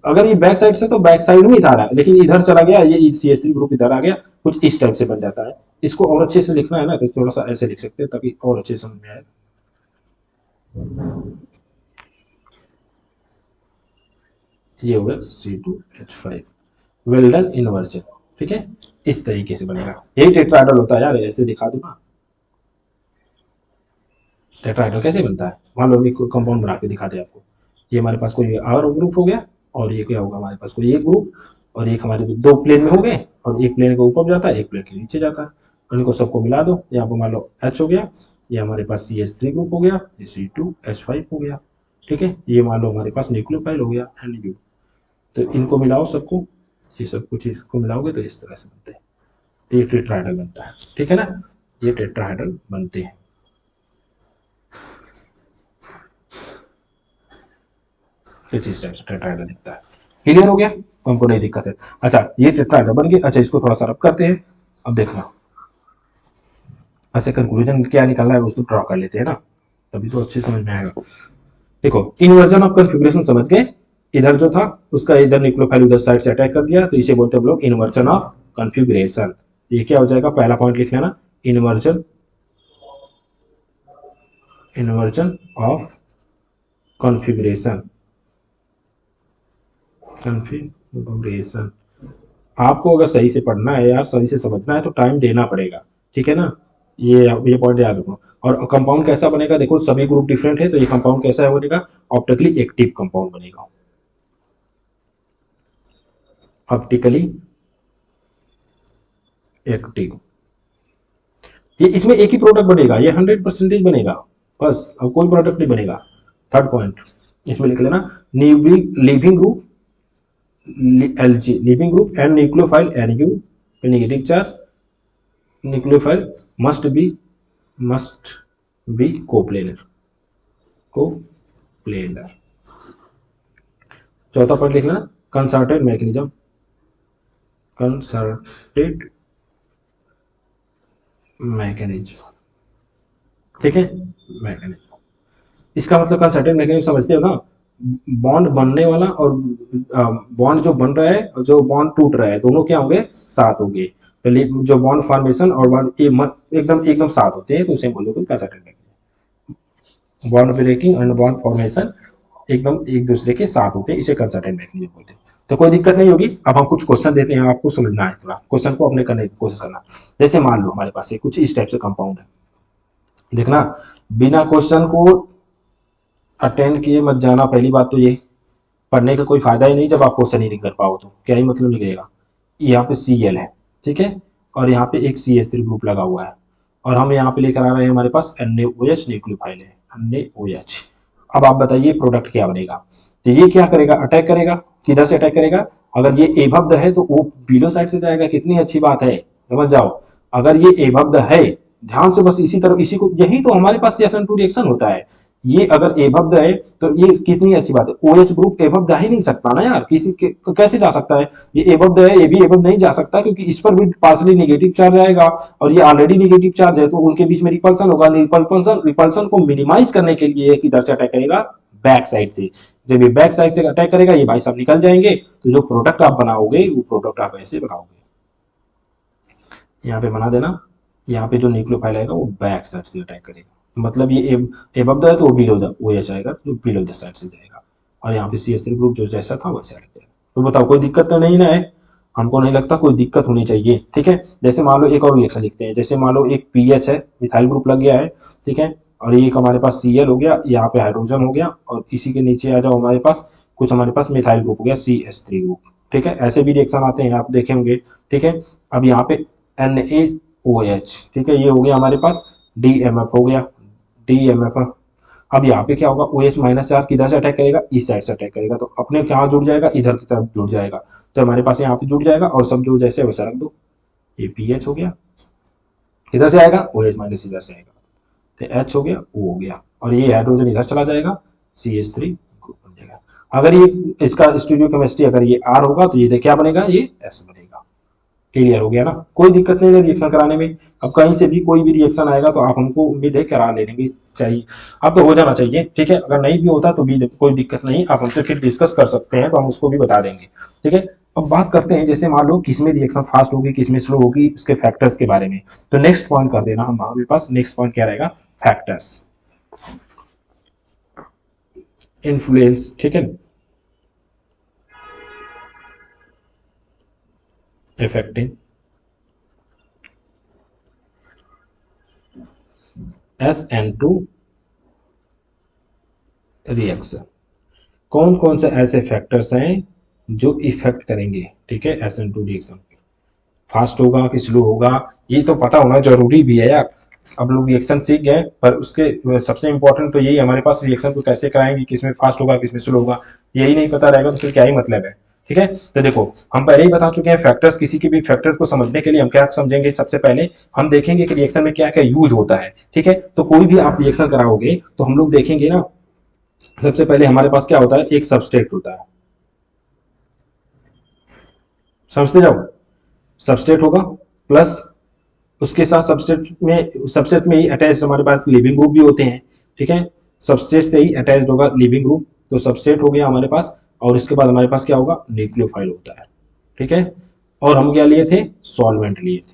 अगर ये बैक साइड से तो बैक साइड में इधर आ रहा है, लेकिन इधर चला गया, ये CH3 ग्रुप इधर आ गया, कुछ इस टाइप से बन जाता है। इसको और अच्छे से लिखना है ना, तो थोड़ा सा ऐसे लिख सकते हैं ताकि और अच्छे समझ में आए। ये हो गया C2H5, वेल डन इन्वर्जन, ठीक है। इस तरीके से बनेगा, यही टेट्राहेड्रल होता है यार, ऐसे दिखा दो ना। टेट्राहेड्रल कैसे बनता है, मान लो अभी कोई कंपाउंड बना के दिखाते आपको। ये हमारे पास कोई और ग्रुप हो गया, और ये क्या होगा हमारे पास कोई एक ग्रुप, और एक हमारे दो प्लेन में हो गए, और एक प्लेन के ऊपर जाता है, एक प्लेन के नीचे जाता है। इनको सबको मिला दो, यहाँ पर मान लो H हो गया, ये हमारे पास CH3 ग्रुप हो गया, ये C2H5 हो गया, ठीक है। ये मान लो हमारे पास न्यूक्लियोफाइल हो गया NU। तो इनको मिलाओ सबको, ये सब कुछ इसको मिलाओगे तो इस तरह से बनते हैं, तो ये टेट्राहेड्रल बनता है, ठीक है ना, ये टेट्राहेड्रल बनते हैं। इस चीज से टेट्राहेड्रल दिखता है। क्लियर हो गया, हमको नहीं दिक्कत है। अच्छा ये टेट्राहेड्रल बन गया। अच्छा इसको थोड़ा सा रब करते हैं। अब देखना ऐसे कंक्लूजन क्या निकलना है उसको ड्रॉ कर लेते हैं ना, तभी तो अच्छे समझ में आएगा। देखो इन्वर्जन ऑफ कन्फिग्रेशन समझ गए, इधर जो था उसका इधर न्यूक्लियोफाइल उधर साइड से अटैक कर दिया, तो इसे बोलते हैं हम लोग इन्वर्जन ऑफ कन्फिग्रेशन। ये क्या हो जाएगा, पहला पॉइंट लिख लेना, inversion, inversion of configuration, configuration. आपको अगर सही से पढ़ना है यार, सही से समझना है तो टाइम देना पड़ेगा, ठीक है ना, ये पॉइंट याद रखो। और कंपाउंड कैसा बनेगा, देखो सभी ग्रुप डिफरेंट है, तो ये कंपाउंड कैसा है बनेगा, ऑप्टिकली एक्टिव कंपाउंड बनेगा, ऑप्टिकली एक्टिव। ये इसमें एक ही प्रोडक्ट बनेगा, ये 100% बनेगा, बस अब कोई प्रोडक्ट नहीं बनेगा। थर्ड पॉइंट इसमें लिख लेना, leaving group Lg, leaving group and nucleophile Nu negative charge, nucleophile must be coplanar, coplanar. चौथा पॉइंट लिख लेना, कंसर्टेड मैकेनिज्म, कंसर्टेड मैकेनिज्म, ठीक है, मैकेनिज्म। इसका मतलब कंसर्टेड मैकेनिज्म समझते हो ना, बॉन्ड बनने वाला और बॉन्ड जो बन रहा है और जो बॉन्ड टूट रहा है दोनों क्या होंगे, साथ होंगे। तो जो बॉन्ड फॉर्मेशन और बॉन्ड एकदम एकदम साथ होते हैं, तो उसे हम लोग concerted mechanism. Bond breaking and bond formation एकदम एक दूसरे के साथ होते हैं, इसे कंसर्टेड मैकेनिज्म बोलते हैं। तो कोई दिक्कत नहीं होगी। अब हम कुछ क्वेश्चन देते हैं, आपको समझना है, थोड़ा क्वेश्चन को अपने करने की कोशिश करना। जैसे मान लो हमारे पास कुछ इस टाइप से कंपाउंड है, देखना बिना क्वेश्चन को अटेंड किए मत जाना। पहली बात तो ये, पढ़ने का कोई फायदा ही नहीं जब आप क्वेश्चन ही नहीं कर पाओ, तो क्या ही मतलब निकलेगा। यहाँ पे Cl है, ठीक है, और यहाँ पे एक CH3 ग्रुप लगा हुआ है, और हम यहाँ पे लेकर आ रहे हैं हमारे पास NaOH न्यूक्लियोफाइल है, NaOH। अब आप बताइए प्रोडक्ट क्या बनेगा। तो ये क्या करेगा, अटैक करेगा, किधर से अटैक करेगा, अगर ये एबव्ड है तो वो बिलो साइड से जाएगा, कितनी अच्छी बात है, समझ जाओ। अगर ये एबव्ड है, ध्यान से बस इसी तरह, इसी को, यही तो हमारे पास SN2 रिएक्शन होता है। ये अगर एबव्ड है तो ये कितनी अच्छी बात है, OH ग्रुप एबव्ड जा ही नहीं सकता ना यार, किसी के कैसे जा सकता है, ये एबव्ड है, ये भी एबव्ड नहीं जा सकता, क्योंकि इस पर भी पार्सली नेगेटिव चार्ज आएगा, और ये ऑलरेडी नेगेटिव चार्ज है, तो उनके बीच में रिपल्सन होगा। रिपल्सन को मिनिमाइज करने के लिए किधर से अटैक करेगा, बैक साइड से। जब ये बैक साइड से अटैक करेगा, ये भाई सब निकल जाएंगे, तो जो प्रोडक्ट आप बनाओगे वो प्रोडक्ट आप ऐसे बनाओगे, यहाँ पे बना देना, यहाँ पे जो न्यूक्लियोफाइल आएगा वो बैक साइड से अटैक करेगा, मतलब ये एबव द है तो वो बिलो द OH आएगा, जो बिलो द साइड से जाएगा, और यहाँ पे CH3 ग्रुप जो जैसा था वैसा आ जाएगा। तो बताओ कोई दिक्कत तो नहीं ना है, हमको नहीं लगता कोई दिक्कत होनी चाहिए, ठीक है। जैसे मान लो एक और रिएक्शन लिखते हैं, जैसे मान लो एक PH है, मिथाइल ग्रुप लग गया है, ठीक है, और ये हमारे पास Cl हो गया, यहाँ पे हाइड्रोजन हो गया, और इसी के नीचे आ जाओ हमारे पास कुछ, हमारे पास मिथाइल ग्रुप हो गया CH3 ग्रुप, ठीक है। ऐसे भी रिएक्शन आते हैं, आप देखे होंगे, ठीक है। अब यहाँ पे NaOH, ठीक है, ये हो गया हमारे पास DMF हो गया, DMF। अब यहाँ पे क्या होगा, OH माइनस चार्ज किधर से अटैक करेगा, इस साइड से अटैक करेगा, तो अपने कहाँ जुड़ जाएगा, इधर की तरफ जुड़ जाएगा, तो हमारे पास यहाँ पे जुड़ जाएगा, और सब जो जैसे वैसा रख दो, ये PH हो गया, इधर से आएगा OH माइनस इधर से आएगा, तो H हो गया, O हो गया, और ये हाइड्रोजन इधर चला जाएगा, CH3 ग्रुप बन जाएगा। अगर ये इसका स्टीरियोकेमिस्ट्री अगर ये R होगा तो ये क्या बनेगा, ये S बनेगा। क्लियर हो गया ना, कोई दिक्कत नहीं है रिएक्शन कराने में। अब कहीं से भी कोई भी रिएक्शन आएगा तो आप हमको उम्मीद है करा लेंगे, चाहिए आपको हो जाना चाहिए, ठीक है। अगर नहीं भी होता तो भी कोई दिक्कत नहीं, आप हमसे फिर डिस्कस कर सकते हैं, तो हम उसको भी बता देंगे, ठीक है। अब बात करते हैं, जैसे मान लो किसमें रिएक्शन फास्ट होगी, किसमें स्लो होगी, उसके फैक्टर्स के बारे में। तो नेक्स्ट पॉइंट कर देना, हमारे पास नेक्स्ट पॉइंट क्या रहेगा, फैक्टर्स, इन्फ्लुएंस, ठीक है, इफेक्टिंग SN2 रिएक्शन। कौन कौन से ऐसे फैक्टर्स हैं जो इफेक्ट करेंगे, ठीक है, SN2 रिएक्शन पे। फास्ट होगा कि स्लो होगा, ये तो पता होना जरूरी भी है यार। अब लोग रिएक्शन सीख गए, पर उसके सबसे इंपॉर्टेंट तो यही हमारे पास रिएक्शन को कैसे कराएंगे, किसमें फास्ट होगा किसमें स्लो होगा, यही नहीं पता रहेगा तो फिर क्या ही मतलब है। ठीक है, तो देखो हम पहले ही बता चुके हैं फैक्टर्स, किसी के भी फैक्टर को समझने के लिए हम क्या समझेंगे, सबसे पहले हम देखेंगे कि रिएक्शन में क्या क्या यूज होता है। ठीक है, तो कोई भी आप रिएक्शन कराओगे तो हम लोग देखेंगे ना, सबसे पहले हमारे पास क्या होता है, एक सबस्ट्रेट होता है, समझते जाओ। सबस्ट्रेट होगा, प्लस उसके साथ सबसेट में ही अटैच हमारे पास लिविंग ग्रुप भी होते हैं। ठीक है, सबस्ट्रेट से ही अटैच होगा लिविंग ग्रुप, तो सबस्ट्रेट हो गया हमारे पास। और इसके बाद हमारे पास क्या होगा, न्यूक्लियोफाइल होता है। ठीक है, और हम क्या लिए थे, सॉल्वेंट लिए थे,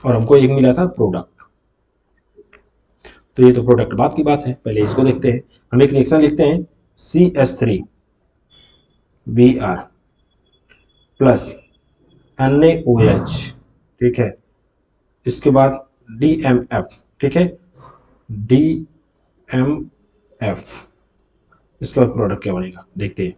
और हमको एक मिला था प्रोडक्ट। तो ये तो प्रोडक्ट बात की बात है, पहले इसको देखते हैं। हम एक रिएक्शन लिखते हैं, CH3Br प्लस NaOH। ठीक है, इसके बाद DMF। ठीक है, DMF, इसके बाद प्रोडक्ट क्या बनेगा देखते हैं।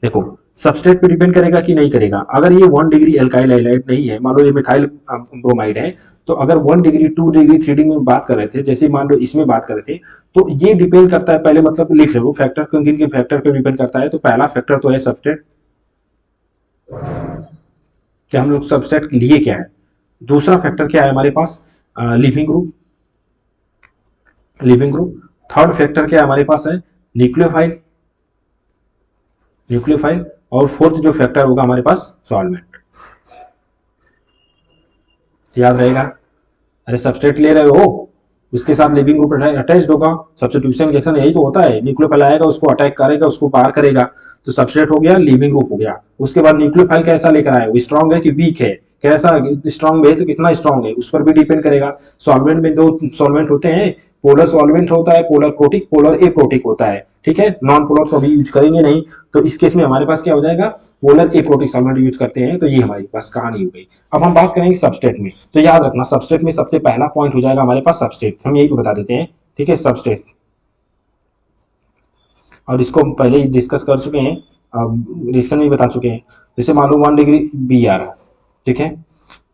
देखो सबस्ट्रेट पे डिपेंड करेगा कि नहीं करेगा। अगर ये 1 डिग्री एल्काइल हाइलाइट नहीं है, मान लो ये मिथाइल ब्रोमाइड है, तो अगर 1 डिग्री 2 डिग्री 3 डिग्री में बात कर रहे थे, जैसे मान लो इसमें बात कर रहे थे, तो ये डिपेंड करता है, पहले मतलब लिख लो फैक्टर, किन किन फैक्टर पे डिपेंड करता है। तो पहला फैक्टर तो है सबस्ट्रेट, कि हम लोग सबस्ट्रेट लिए क्या है। दूसरा फैक्टर क्या है हमारे पास, leaving group, leaving group. Third factor क्या हमारे पास है, न्यूक्लियोफाइल, न्यूक्लियोफाइल। और फोर्थ जो फैक्टर होगा हमारे पास, सॉल्वेंट। याद रहेगा, अरे सबस्ट्रेट ले रहे हो, उसके साथ लिविंग ग्रुप अटैच्ड होगा, सब्स्टिट्यूशन रिएक्शन यही तो होता है। न्यूक्लियोफाइल आएगा, उसको अटैक करेगा, उसको पार करेगा, तो सबस्ट्रेट हो गया, लिविंग ग्रुप हो गया। उसके बाद न्यूक्लियोफाइल कैसा लेकर आए, वो स्ट्रांग है कि वीक है, कैसा स्ट्रांग है तो कितना स्ट्रांग है, उस पर भी डिपेंड करेगा। सॉल्वेंट में दो सॉल्वेंट होते हैं, पोलर सॉल्वेंट होता है, पोलर प्रोटिक, पोलर एप्रोटिक होता है। ठीक है, नॉन पोलर को अभी यूज करेंगे नहीं, तो इस केस में हमारे पास क्या हो जाएगा, पोलर एप्रोटिक सॉल्वेंट यूज करते हैं। तो ये हमारी पास कहानी हो गई। अब हम बात करेंगे सबस्ट्रेट में, तो याद रखना सबस्ट्रेट में सबसे पहला पॉइंट हो जाएगा हमारे पास सबस्ट्रेट, हम यही तो बता देते हैं। ठीक है, सबस्ट्रेट, और इसको हम पहले ही डिस्कस कर चुके हैं, रिएक्शन में बता चुके हैं। जैसे मान लो 1 डिग्री बी आ रहा है, ठीक है,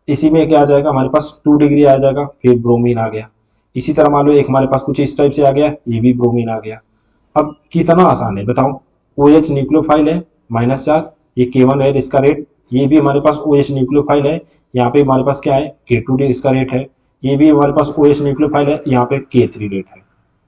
इसी में क्या आ जाएगा हमारे पास, 2 डिग्री आ जाएगा, फिर ब्रोमीन आ गया। इसी तरह मान लो एक हमारे पास कुछ इस टाइप से आ गया, ये भी ब्रोमीन आ गया। अब कितना आसान है बताओ, OH न्यूक्लियोफाइल है, माइनस चार्ज, ये K1 है इसका रेट, ये भी हमारे पास OH न्यूक्लियोफाइल है, यहाँ पे हमारे पास क्या है, K2 इसका रेट है, ये भी हमारे पास OH न्यूक्लियोफाइल है, यहाँ पे K3 रेट है।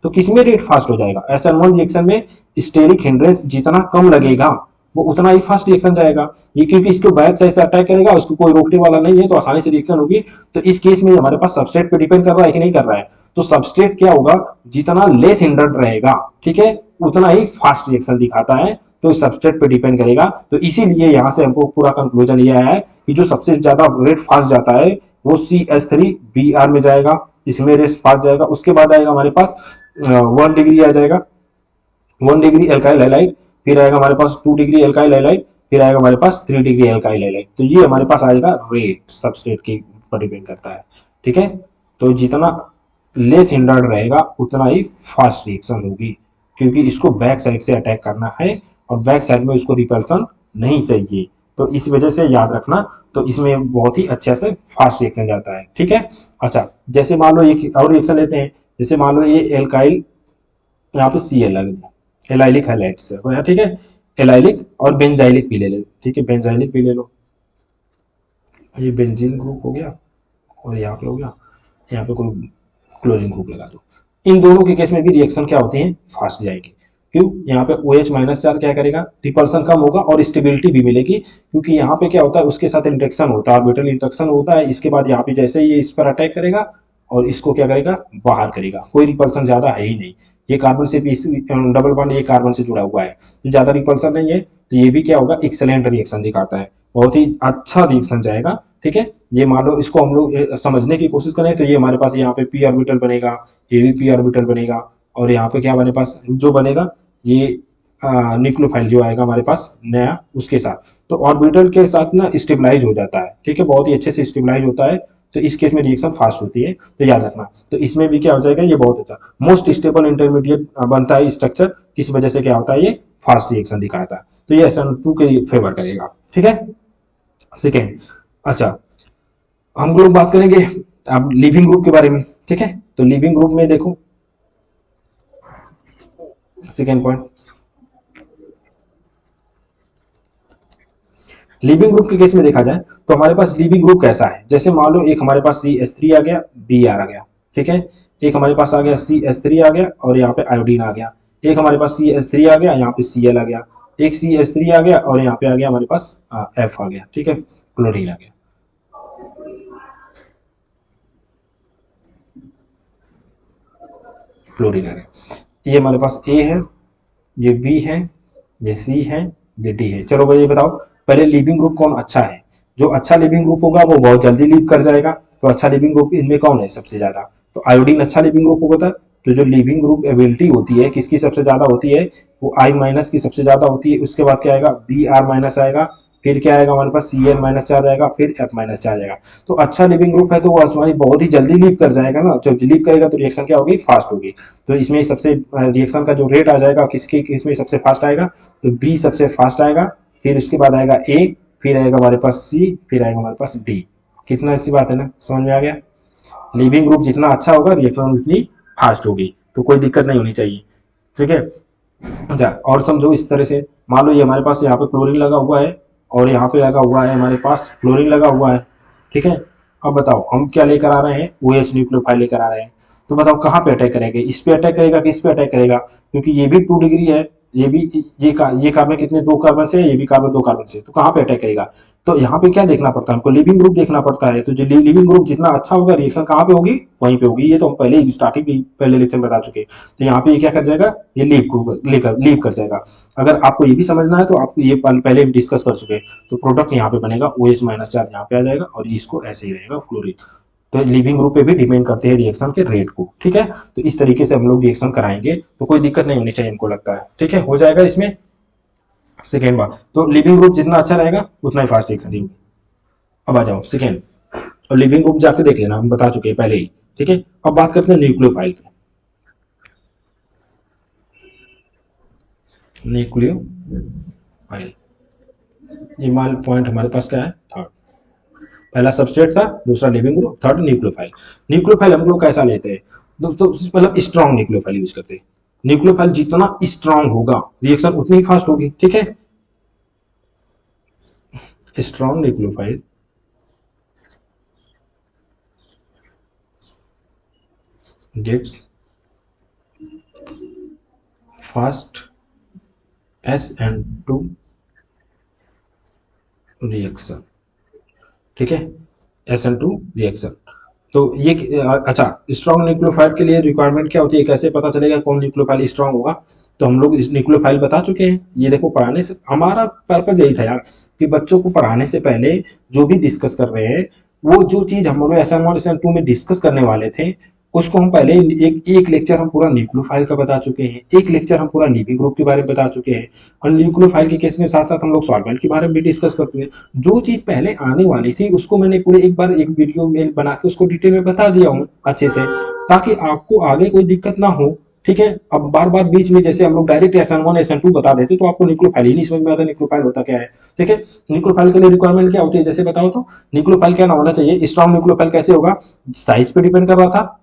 तो किसमें रेट फास्ट हो जाएगा, SN1 रिएक्शन में स्टेरिक हिंड्रेंस जितना कम लगेगा वो उतना ही फास्ट रिएक्शन जाएगा। ये क्योंकि इसको बैक साइड से अटैक करेगा, उसको कोई रोकने वाला नहीं है, तो आसानी से रिएक्शन होगी। तो इस केस में हमारे पास सबस्ट्रेट पे डिपेंड कर रहा है कि नहीं कर रहा है, तो सबस्ट्रेट क्या होगा, जितना लेस हिंडर्ड रहेगा, ठीक है, उतना ही फास्ट रिएक्शन दिखाता है। तो सबस्ट्रेट पे डिपेंड करेगा। तो इसीलिए यहां से हमको पूरा कंक्लूजन ये आया है कि जो सबसे ज्यादा रेट फास्ट जाता है वो CH3Br में जाएगा, इसमें रेट फास्ट जाएगा। उसके बाद आएगा हमारे पास 1 डिग्री आ जाएगा, 1 डिग्री एल्काइल हाइलाइट, फिर आएगा हमारे पास 2 डिग्री एल्काइल हाइलाइट, फिर आएगा हमारे पास 3 डिग्री एल्काइल हाइलाइट। तो ये हमारे पास आएगा रेट सबस्ट्रेट के ऊपर डिपेंड करता है। ठीक है, तो जितना लेस हिंडर्ड रहेगा उतना ही फास्ट रिएक्शन होगी, क्योंकि इसको बैक साइड से अटैक करना है और बैक साइड में उसको रिपल्सन नहीं चाहिए। तो इस वजह से याद रखना, तो इसमें बहुत ही अच्छे से फास्ट रिएक्शन जाता है। ठीक है, अच्छा जैसे मान लो एक और रिएक्शन लेते हैं, जैसे मान लो ये एल्काइल, यहाँ पे Cl लग गया, एलाइलिक हाइलाइट से हो गया। ठीक है, एलाइलिक और बेंजाइलिक भी ले लो। ठीक है, बेंजाइलिक भी ले लो, ये बेंजीन ग्रुप हो गया, और यहाँ पे हो गया, यहाँ पे कोई क्लोरीन ग्रुप लगा दो। इन दोनों के केस में भी रिएक्शन क्या होती है, फास्ट जाएगी। क्यों, यहाँ पे OH माइनस चार्ज क्या करेगा, रिपल्सन कम होगा और स्टेबिलिटी भी मिलेगी, क्योंकि यहाँ पे क्या होता है, उसके साथ इंटरेक्शन होता है, ऑर्बिटल इंटरेक्शन होता है। इसके बाद यहाँ पे जैसे ही ये इस पर अटैक करेगा और इसको क्या करेगा, बाहर करेगा, कोई रिपल्सन ज्यादा है ही नहीं। ये कार्बन से भी डबल बॉन्ड ये कार्बन से जुड़ा हुआ है, तो ज्यादा रिपल्सन नहीं है, तो ये भी क्या होगा, एक्सेलेंट रिएक्शन दिखाता है, बहुत ही अच्छा रिएक्शन जाएगा। ठीक है, ये मान लो इसको हम लोग समझने की कोशिश करें, तो ये हमारे पास यहाँ पे p ऑर्बिटल बनेगा, ये भी p ऑर्बिटल बनेगा, और यहाँ पे क्या हमारे पास जो बनेगा, ये न्यूक्लियोफाइल जो आएगा हमारे पास नया, उसके साथ तो ऑर्बिटल के साथ ना स्टेबलाइज हो जाता है। ठीक है, बहुत ही अच्छे से स्टेबलाइज होता है, तो इस केस में रिएक्शन फास्ट होती है, तो याद रखना। तो इसमें भी क्या हो जाएगा, ये बहुत अच्छा मोस्ट स्टेबल इंटरमीडिएट बनता है स्ट्रक्चर, इस वजह से क्या होता है, ये फास्ट रिएक्शन दिखाता है, तो ये SN2 के फेवर करेगा। ठीक है, सेकेंड। अच्छा, हम लोग बात करेंगे अब लिविंग ग्रुप के बारे में, ठीक है। तो लिविंग ग्रुप में देखो, सेकेंड पॉइंट, लिविंग ग्रुप के केस में देखा जाए तो हमारे पास लिविंग ग्रुप कैसा है, जैसे मान लो एक हमारे पास CH3 आ गया, Br आ गया, ठीक है। एक हमारे पास आ गया CH3 आ गया और यहाँ पे आयोडीन आ गया। एक हमारे पास CH3 आ गया, यहाँ पे Cl आ गया। एक CH3 आ गया और यहाँ पे आ गया हमारे पास F आ गया, ठीक है, क्लोरीन आ गया। क्लोरीन आ गया। ये हमारे पास A है, ये बी है, ये सी है, ये डी है। चलो भाई ये बताओ पहले लिविंग ग्रुप कौन अच्छा है। जो अच्छा लिविंग ग्रुप होगा वो बहुत जल्दी लीव कर जाएगा। तो अच्छा लिविंग ग्रुप इनमें कौन है सबसे ज्यादा, तो आयोडीन अच्छा लिविंग ग्रुप होता है। तो जो लिविंग ग्रुप एबिलिटी होती है किसकी सबसे ज्यादा होती है, वो I माइनस की सबसे ज्यादा होती है। उसके बाद क्या आएगा, Br माइनस आएगा, फिर क्या आएगा हमारे पास Cl माइनस चार्ज आएगा, फिर F माइनस चार्ज आएगा। तो अच्छा लिविंग ग्रुप है तो वो आसमानी बहुत ही जल्दी लीव कर जाएगा ना। जब लीव करेगा तो रिएक्शन क्या होगी, फास्ट होगी। तो इसमें सबसे रिएक्शन का जो रेट आ जाएगा किसके किसमें सबसे फास्ट आएगा, तो बी सबसे फास्ट आएगा। फिर उसके बाद आएगा ए, फिर आएगा हमारे पास सी, फिर आएगा हमारे पास डी। कितना अच्छी बात है ना, समझ में आ गया। लिविंग ग्रुप जितना अच्छा होगा रिएक्शन उतनी फास्ट होगी, तो कोई दिक्कत नहीं होनी चाहिए, ठीक है। अच्छा और समझो इस तरह से, मान लो ये हमारे पास यहाँ पे क्लोरीन लगा हुआ है और यहाँ पे लगा हुआ है हमारे पास फ्लोरीन लगा हुआ है, ठीक है। अब बताओ हम क्या लेकर आ रहे हैं, OH न्यूक्लियोफाइल लेकर आ रहे हैं। तो बताओ कहाँ पे अटैक करेंगे, इस पे अटैक करेगा कि इस पे अटैक करेगा, क्योंकि ये भी 2 डिग्री है, ये भी ये कार्बन कितने 2 कार्बन से, ये भी कार्बन 2 कार्बन से, तो कहाँ पे अटैक करेगा। तो यहाँ पे क्या देखना पड़ता है हमको, लिविंग ग्रुप देखना पड़ता है। तो जो लिविंग ग्रुप जितना अच्छा होगा रिएक्शन कहाँ पे होगी, वहीं पे होगी। ये तो हम पहले ही स्टार्टिंग भी पहले लेक्चर में बता चुके। तो यहाँ पे ये क्या कर जाएगा, ये लीव कर जाएगा। अगर आपको ये भी समझना है तो आपको ये पहले डिस्कस कर चुके। तो प्रोडक्ट यहाँ पे बनेगा OH माइनस चार्ज यहाँ पे आ जाएगा और इसको ऐसे ही रहेगा फ्लोरीन। तो लिविंग ग्रुप पे भी डिपेंड करते हैं रिएक्शन के रेट को, ठीक है। तो इस तरीके से हम लोग रिएक्शन कराएंगे तो कोई दिक्कत नहीं होनी चाहिए हमको लगता है, ठीक है, हो जाएगा इसमें। सेकेंड बार तो लिविंग ग्रुप जितना अच्छा रहेगा उतना ही फास्ट रिएक्शन होगी। अब आ जाओ सेकेंड, और लिविंग ग्रुप जाके देख लेना, हम बता चुके हैं पहले ही, ठीक है। अब बात करते हैं न्यूक्लियोफाइल पे। न्यूक्लियोफाइल, ये मान पॉइंट हमारे पास क्या है, थर्ड। पहला सबस्ट्रेट था, दूसरा living group, third nucleophile. Nucleophile हम लोग कैसा लेते हैं दोस्तों, मतलब स्ट्रॉन्ग न्यूक्लियोफाइल यूज करते हैं। न्यूक्लियोफाइल जितना स्ट्रॉन्ग होगा रिएक्शन उतनी ही फास्ट होगी, ठीक है। Strong nucleophile gives fast SN2 reaction, ठीक है, SN2 रिएक्शन। तो ये अच्छा, स्ट्रॉन्ग न्यूक्लियोफाइल के लिए रिक्वायरमेंट क्या होती है, कैसे पता चलेगा कौन न्यूक्लियोफाइल स्ट्रॉन्ग होगा। तो हम लोग इस न्यूक्लियोफाइल बता चुके हैं। ये देखो पढ़ाने से हमारा पर्पज यही था यार, कि बच्चों को पढ़ाने से पहले जो भी डिस्कस कर रहे हैं, वो जो चीज हम लोग SN1 SN2 में डिस्कस करने वाले थे उसको हम पहले एक लेक्चर हम पूरा न्यूक्लियोफाइल का बता चुके हैं, एक लेक्चर हम पूरा लिविंग ग्रुप के बारे में बता चुके हैं, और न्यूक्लियोफाइल के केस के साथ साथ हम लोग सॉल्वेंट के बारे में भी डिस्कस करते हैं। जो चीज पहले आने वाली थी उसको मैंने पूरे एक बार एक वीडियो में बना के उसको डिटेल में बता दिया हूँ अच्छे से, ताकि आपको आगे कोई दिक्कत ना हो, ठीक है। अब बार बार बीच में जैसे हम लोग डायरेक्ट SN1 SN2 बता देते तो आपको न्यूक्लियोफाइल ही नहीं समझ में आता न्यूक्लियोफाइल होता क्या है, ठीक है। न्यूक्लियोफाइल के लिए रिक्वायरमेंट क्या होती है जैसे बताओ तो, न्यूक्लियोफाइल क्या ना होना चाहिए, स्ट्रॉन्ग न्यूक्लियोफाइल कैसे होगा, साइज पे डिपेंड कर रहा था,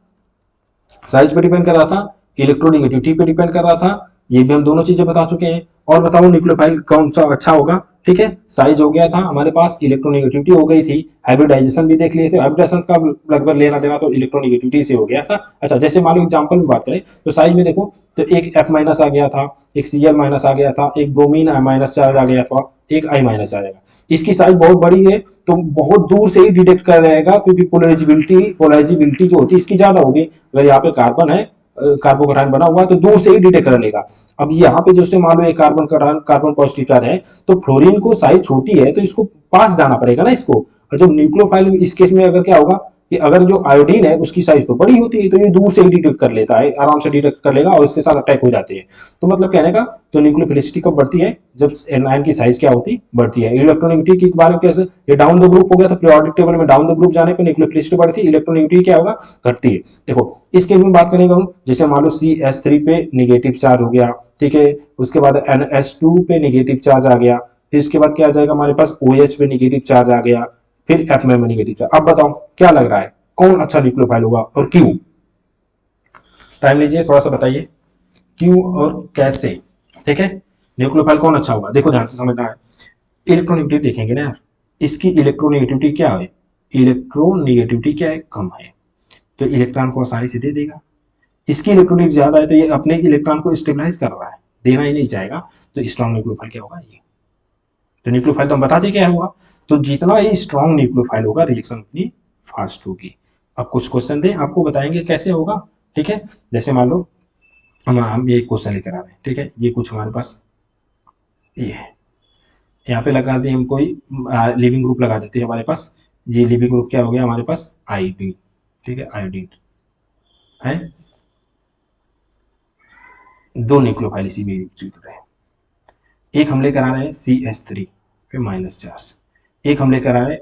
साइज पे डिपेंड कर रहा था, इलेक्ट्रोनिगेटिविटी पे डिपेंड कर रहा था, ये भी हम दोनों चीजें बता चुके हैं। और बताओ न्यूक्लियोफाइल कौन सा अच्छा होगा, ठीक है। साइज हो गया था हमारे पास, इलेक्ट्रोनिगेटिविटी हो गई थी, हाइब्रिडाइजेशन भी देख लिए थे। हाइब्रिडाइजेशन का लगभग लेना देना तो इलेक्ट्रोनिगेटिविटी से हो गया था। अच्छा जैसे मान लो एग्जांपल में बात करें तो साइज में देखो, तो एक F माइनस आ गया था, एक Cl माइनस आ गया था, एक ब्रोमीन माइनस चार्ज आ गया था, एक I माइनस आ जाएगा। इसकी साइज बहुत बड़ी है तो बहुत दूर से ही डिटेक्ट कर रहेगा, क्योंकि पोलराइजिबिलिटी जो होती है इसकी ज्यादा होगी। अगर यहाँ पे कार्बन है, कार्बोकटायन बना हुआ है तो दूर से ही डिटेक्ट कर लेगा। अब यहाँ पे जैसे मान लो एक कार्बन पॉजिटिव चार्ज है, तो फ्लोरीन को साइज छोटी है तो इसको पास जाना पड़ेगा ना इसको। और जब न्यूक्लियोफाइल इस केस में अगर क्या होगा कि अगर जो आयोडीन है उसकी साइज तो बड़ी होती है तो ये दूर से ही डिटेक्ट कर लेता है, आराम से डिटेक्ट कर लेगा और इसके साथ अटैक हो जाते हैं। तो मतलब कहने का, तो न्यूक्लियोफिलिसिटी कब बढ़ती है, जब एनायन की साइज क्या होती बढ़ती है। इलेक्ट्रोनिगेटिविटी के बारे में कैसे, ये डाउन द ग्रुप हो गया, तो पीरियोडिक टेबल में डाउन द ग्रुप जाने पर न्यूक्लियोफिलिसिटी बढ़ती है, इलेक्ट्रोनिगेटिविटी क्या होगा, घटती है। देखो इस केस में बात करेंगे हम, जैसे मान लो CH3 पे निगेटिव चार्ज हो गया, ठीक है, उसके बाद NH2 पे निगेटिव चार्ज आ गया, फिर इसके बाद क्या आ जाएगा हमारे पास OH में निगेटिव चार्ज आ गया, फिर F में निगेटिव चार्ज। अब बताओ क्या लग रहा है कौन अच्छा न्यूक्लियोफाइल होगा और क्यों? टाइम लीजिए, थोड़ा सा बताइए क्यों और कैसे। ठीक है, न्यूक्लियोफाइल कौन अच्छा होगा, देखो ध्यान से समझना है। इलेक्ट्रोनेगेटिविटी देखेंगे ना यार, इसकी इलेक्ट्रोनेगेटिविटी क्या है, इलेक्ट्रोनेगेटिविटी क्या है, कम है, तो इलेक्ट्रॉन को आसानी से दे देगा। इसकी इलेक्ट्रोनेगेटिविटी ज्यादा है तो ये अपने इलेक्ट्रॉन को स्टेबलाइज कर रहा है, देना ही नहीं चाहेगा, तो स्ट्रॉन्ग न्यूक्लियोफाइल क्या होगा ये। तो न्यूक्लियोफाइल तो हम बता दें क्या होगा, तो जितना ये स्ट्रॉन्ग न्यूक्लियोफाइल होगा रिएक्शन उतनी फास्ट होगी। अब कुछ क्वेश्चन दें आपको बताएंगे कैसे होगा। ठीक है, जैसे मान लो हम ये क्वेश्चन लेकर आ रहे हैं, ठीक है, ये कुछ हमारे पास ये है, यहाँ पे लगा दें हम कोई लिविंग ग्रुप लगा देते हैं हमारे पास। ये लिविंग ग्रुप क्या हो गया हमारे पास, आयोडीन। ठीक है, आयोडीन है, दो न्यूक्लियोफाइल इसी में यूज कर रहे हैं। एक हम लेकर आ रहे हैं CH3 पे माइनस चार्ज, एक हम लेकर आ रहे हैं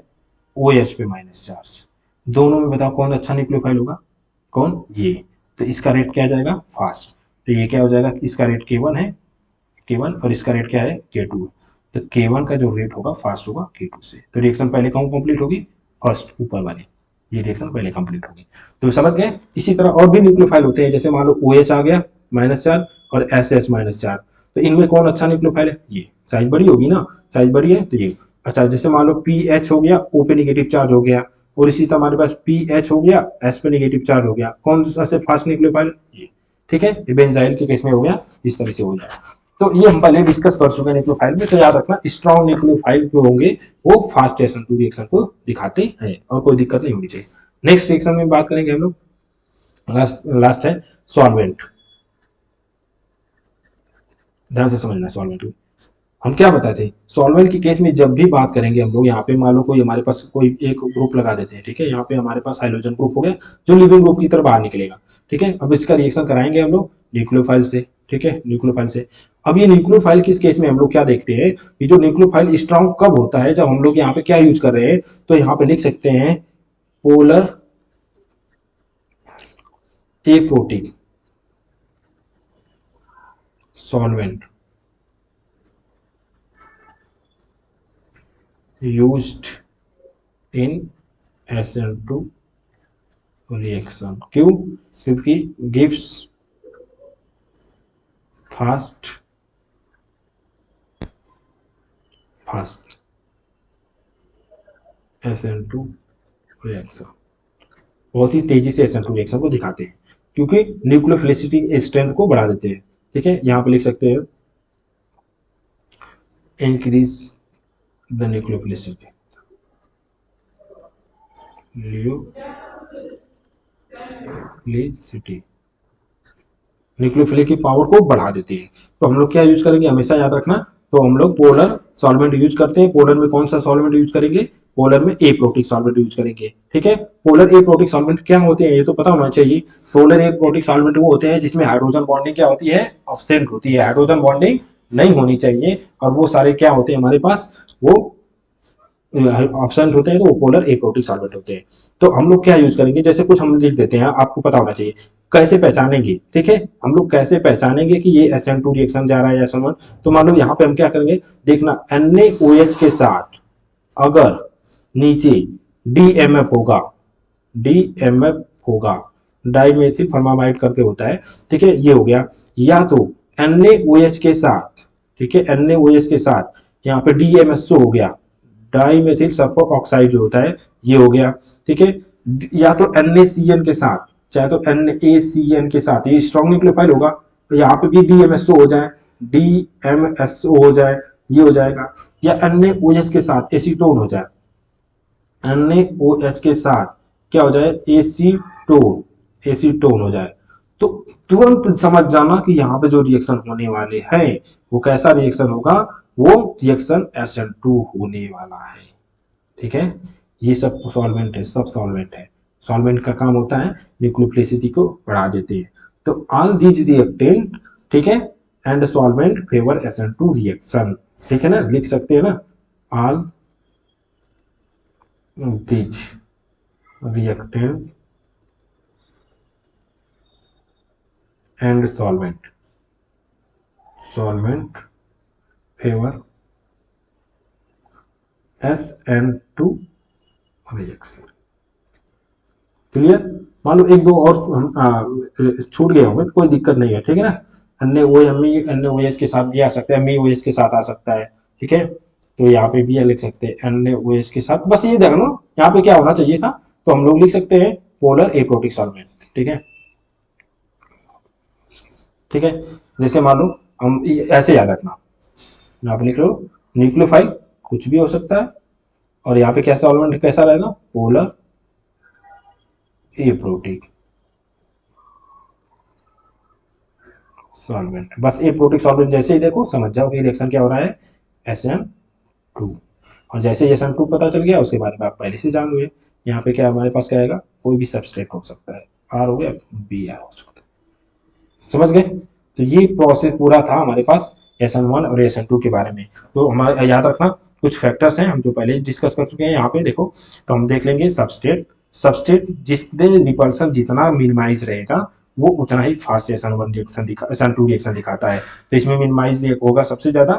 OH पे माइनस चार्ज। दोनों में बताओ कौन अच्छा न्यूक्लियोफाइल होगा, कौन ये। तो इसका रेट क्या आ जाएगा, फास्ट। तो ये क्या हो जाएगा, इसका रेट K1 है, K1, और इसका रेट क्या है, K2। तो K1 का जो रेट होगा फास्ट होगा K2 से। तो रिएक्शन पहले कौन कंप्लीट होगी, फर्स्ट ऊपर वाली, ये रिएक्शन पहले कंप्लीट होगी। तो समझ गए। इसी तरह और भी न्यूक्लियोफाइल होते हैं, जैसे मान लो OH आ गया माइनस चार्ज और SS माइनस चार्ज, तो इनमें कौन अच्छा न्यूक्लियोफाइल है, ये साइज बड़ी होगी ना, साइज बड़ी है तो ये अच्छा। जैसे मान लो PH हो गया, O पे निगेटिव चार्ज हो गया, और इसी तरह हमारे पास PH हो गया, S पे निगेटिव चार्ज हो गया, कौन सा सबसे फास्ट न्यूक्लियोफाइल, ये। ठीक है, ये बेंजाइल के केस में हो गया, इस तरह से हो जाएगा। तो ये हम पहले डिस्कस कर चुके हैं न्यूक्लियोफाइल में, तो याद रखना स्ट्रॉन्ग न्यूक्लियोफाइल जो होंगे वो फास्ट SN2 रिएक्शन को दिखाते हैं और कोई दिक्कत नहीं होनी चाहिए। नेक्स्ट रिएक्शन में बात करेंगे हम लोग, लास्ट लास्ट है सॉल्वेंट। ध्यान से समझना, सॉल्वेंट हम क्या बताते हैं, सॉल्वेंट के केस में जब भी बात करेंगे हम लोग, यहाँ पे मान लो कोई हमारे पास कोई एक ग्रुप लगा देते हैं, ठीक है, यहाँ पे हमारे पास हाइड्रोजन ग्रुप हो गया जो लिविंग ग्रुप की तरफ बाहर निकलेगा। ठीक है, अब इसका रिएक्शन कराएंगे हम लोग न्यूक्लियोफाइल से। ठीक है, न्यूक्लियोफाइल से। अब ये न्यूक्लियोफाइल किस केस में हम लोग क्या देखते हैं, ये जो न्यूक्लियोफाइल स्ट्रॉन्ग कब होता है, जब हम लोग यहाँ पे क्या यूज कर रहे हैं, तो यहाँ पे लिख सकते हैं polar A protein solvent used in SN2 reaction. क्यों, क्योंकि gives fast fast SN2 reaction, बहुत ही तेजी से SN2 रिएक्शन को दिखाते हैं, क्योंकि न्यूक्लियोफिलिसिटी स्ट्रेंथ को बढ़ा देते हैं। ठीक है, यहाँ पे लिख सकते हैं increase the nucleophilicity, nucleophilicity, nucleophilic की पावर को बढ़ा देती है। तो हम लोग क्या यूज करेंगे, हमेशा याद रखना, तो हम लोग पोलर सॉल्वेंट यूज करते हैं। पोलर में कौन सा सॉल्वेंट यूज करेंगे, पोलर में ए प्रोटिक सॉल्वेंट यूज करेंगे। ठीक है, पोलर ए प्रोटिक सॉल्वेंट क्या होते हैं ये तो पता होना चाहिए। पोलर ए प्रोटिक सॉल्वेंट वो होते हैं जिसमें हाइड्रोजन बॉन्डिंग क्या होती है, ऑब्सेंट होती है, हाइड्रोजन बॉन्डिंग नहीं होनी चाहिए, और वो सारे क्या होते हैं हमारे पास, वो ऑप्शन होते हैं, तो वो पोलर एप्रोटिक सॉल्वेंट होते हैं। तो हम लोग क्या यूज करेंगे, जैसे कुछ हम लिख देते हैं, आपको पता होना चाहिए कैसे पहचानेंगे। ठीक है, हम लोग कैसे पहचानेंगे कि ये SN2 रिएक्शन जा रहा है या SN1। तो मान लो यहाँ पे हम क्या करेंगे, देखना NaOH के साथ अगर नीचे DMF होगा, DMF होगा, डाइमेथिल फॉर्मामाइड करके होता है। ठीक है, ये हो गया, या तो NaOH के साथ, ठीक है, NaOH के साथ यहाँ पे DMSO हो गया, डाइमेथिल सल्फर ऑक्साइड जो होता है, ये हो गया। ठीक है, या तो NaCN के साथ, चाहे तो NaCN के साथ, ये स्ट्रॉन्ग न्यूक्लियोफाइल होगा, तो यहाँ पे भी DMSO हो जाए, DMSO हो जाए, ये हो जाएगा। या NaOH के साथ एसीटोन हो जाए, NaOH के साथ क्या हो जाए, एसीटोन, एसीटोन हो जाए। तो तुरंत समझ जाना कि यहाँ पे जो रिएक्शन होने वाले हैं वो कैसा रिएक्शन होगा, वो रिएक्शन SN2 होने वाला है। ठीक है, ये सब सॉल्वेंट है, सब सॉल्वेंट है। सॉल्वेंट का काम होता है न्यूक्लियोफिलिसिटी को बढ़ा देते हैं। तो ऑल दीज रिएक्टेंट, ठीक है, and solvent favour SN2 reaction. ठीक है ना, लिख सकते हैं ना, all these reactant and solvent favor SN2 reaction. Clear. मान लो एक दो और छूट गए होंगे, कोई दिक्कत नहीं है, ठीक है ना। अन्य ओ एम अन्य ओ एच के साथ भी आ सकता है, ओ एच के साथ आ सकता है, ठीक है। तो यहाँ पे भी लिख सकते हैं अन्य ओ एच के साथ। बस ये देखो यहाँ पे क्या होना चाहिए था, तो हम लोग लिख सकते हैं पोलर एप्रोटिक सॉल्वेंट, ठीक है। ठीक है, जैसे मान लो हम ऐसे याद रखना, यहाँ पे लिख लो न्यूक्लियोफाइल कुछ भी हो सकता है, और यहाँ पे क्या सॉल्वेंट कैसा रहेगा, पोलर एप्रोटिक सॉल्वेंट। बस एप्रोटिक सॉल्वेंट जैसे ही देखो समझ जाओ कि रिएक्शन क्या हो रहा है, SN2। और जैसे ही SN2 पता चल गया, उसके बारे में आप पहले से जान गए। यहाँ पे क्या हमारे पास क्या आएगा, कोई भी सबस्ट्रेट हो सकता है, आर हो गया, बी आर हो सकता है। समझ गए। तो ये प्रोसेस पूरा था हमारे पास SN1 और SN2 के बारे में। तो हमारे याद रखना कुछ फैक्टर्स हैं हम जो पहले डिस्कस कर चुके हैं। यहाँ पे देखो, तो हम देख लेंगे सबस्ट्रेट। सबस्ट्रेट जिसमें रिपल्सन जितना मिनिमाइज रहेगा, वो उतना ही fast SN1 reaction SN2 reaction दिखाता है। तो इसमें मिनिमाइज होगा सबसे ज्यादा,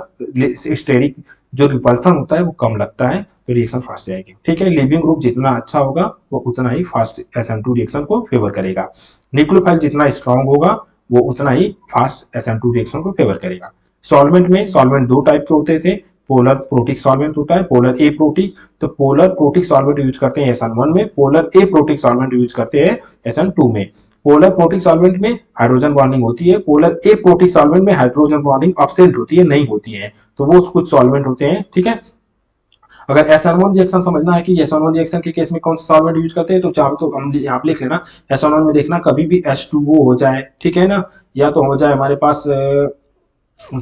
स्टेरिक जो रिपल्सन होता है वो कम लगता है, तो रिएक्शन फास्ट जाएगी, ठीक है। लिविंग ग्रुप जितना अच्छा होगा, वो उतना ही फास्ट SN2 रिएक्शन को फेवर करेगा। न्यूक्लियोफाइल जितना स्ट्रांग होगा, वो उतना ही फास्ट SN2 रिएक्शन को फेवर करेगा। सॉल्वेंट में सॉल्वेंट दो टाइप के होते थे, पोलर प्रोटिक सॉल्वेंट होता है, पोलर ए प्रोटिक। तो पोलर प्रोटिक सॉल्वेंट यूज करते हैं SN1 में, पोलर ए प्रोटिक सॉल्वेंट यूज करते हैं SN2 में। पोलर प्रोटिक सॉल्वेंट में हाइड्रोजन बॉन्डिंग होती है, पोलर ए प्रोटिक सॉल्वेंट में हाइड्रोजन बॉन्डिंग एब्सेंट होती है, नहीं होती है। तो वो कुछ सॉल्वेंट होते हैं, ठीक है। अगर SN1 रिएक्शन समझना है कि SN1 रिएक्शन के केस में कौन सा सॉल्वेंट यूज करते हैं, तो चाहे तो हम यहाँ लिख लेना, SN1 में देखना कभी भी H2O हो जाए, ठीक है ना, या तो हो जाए हमारे पास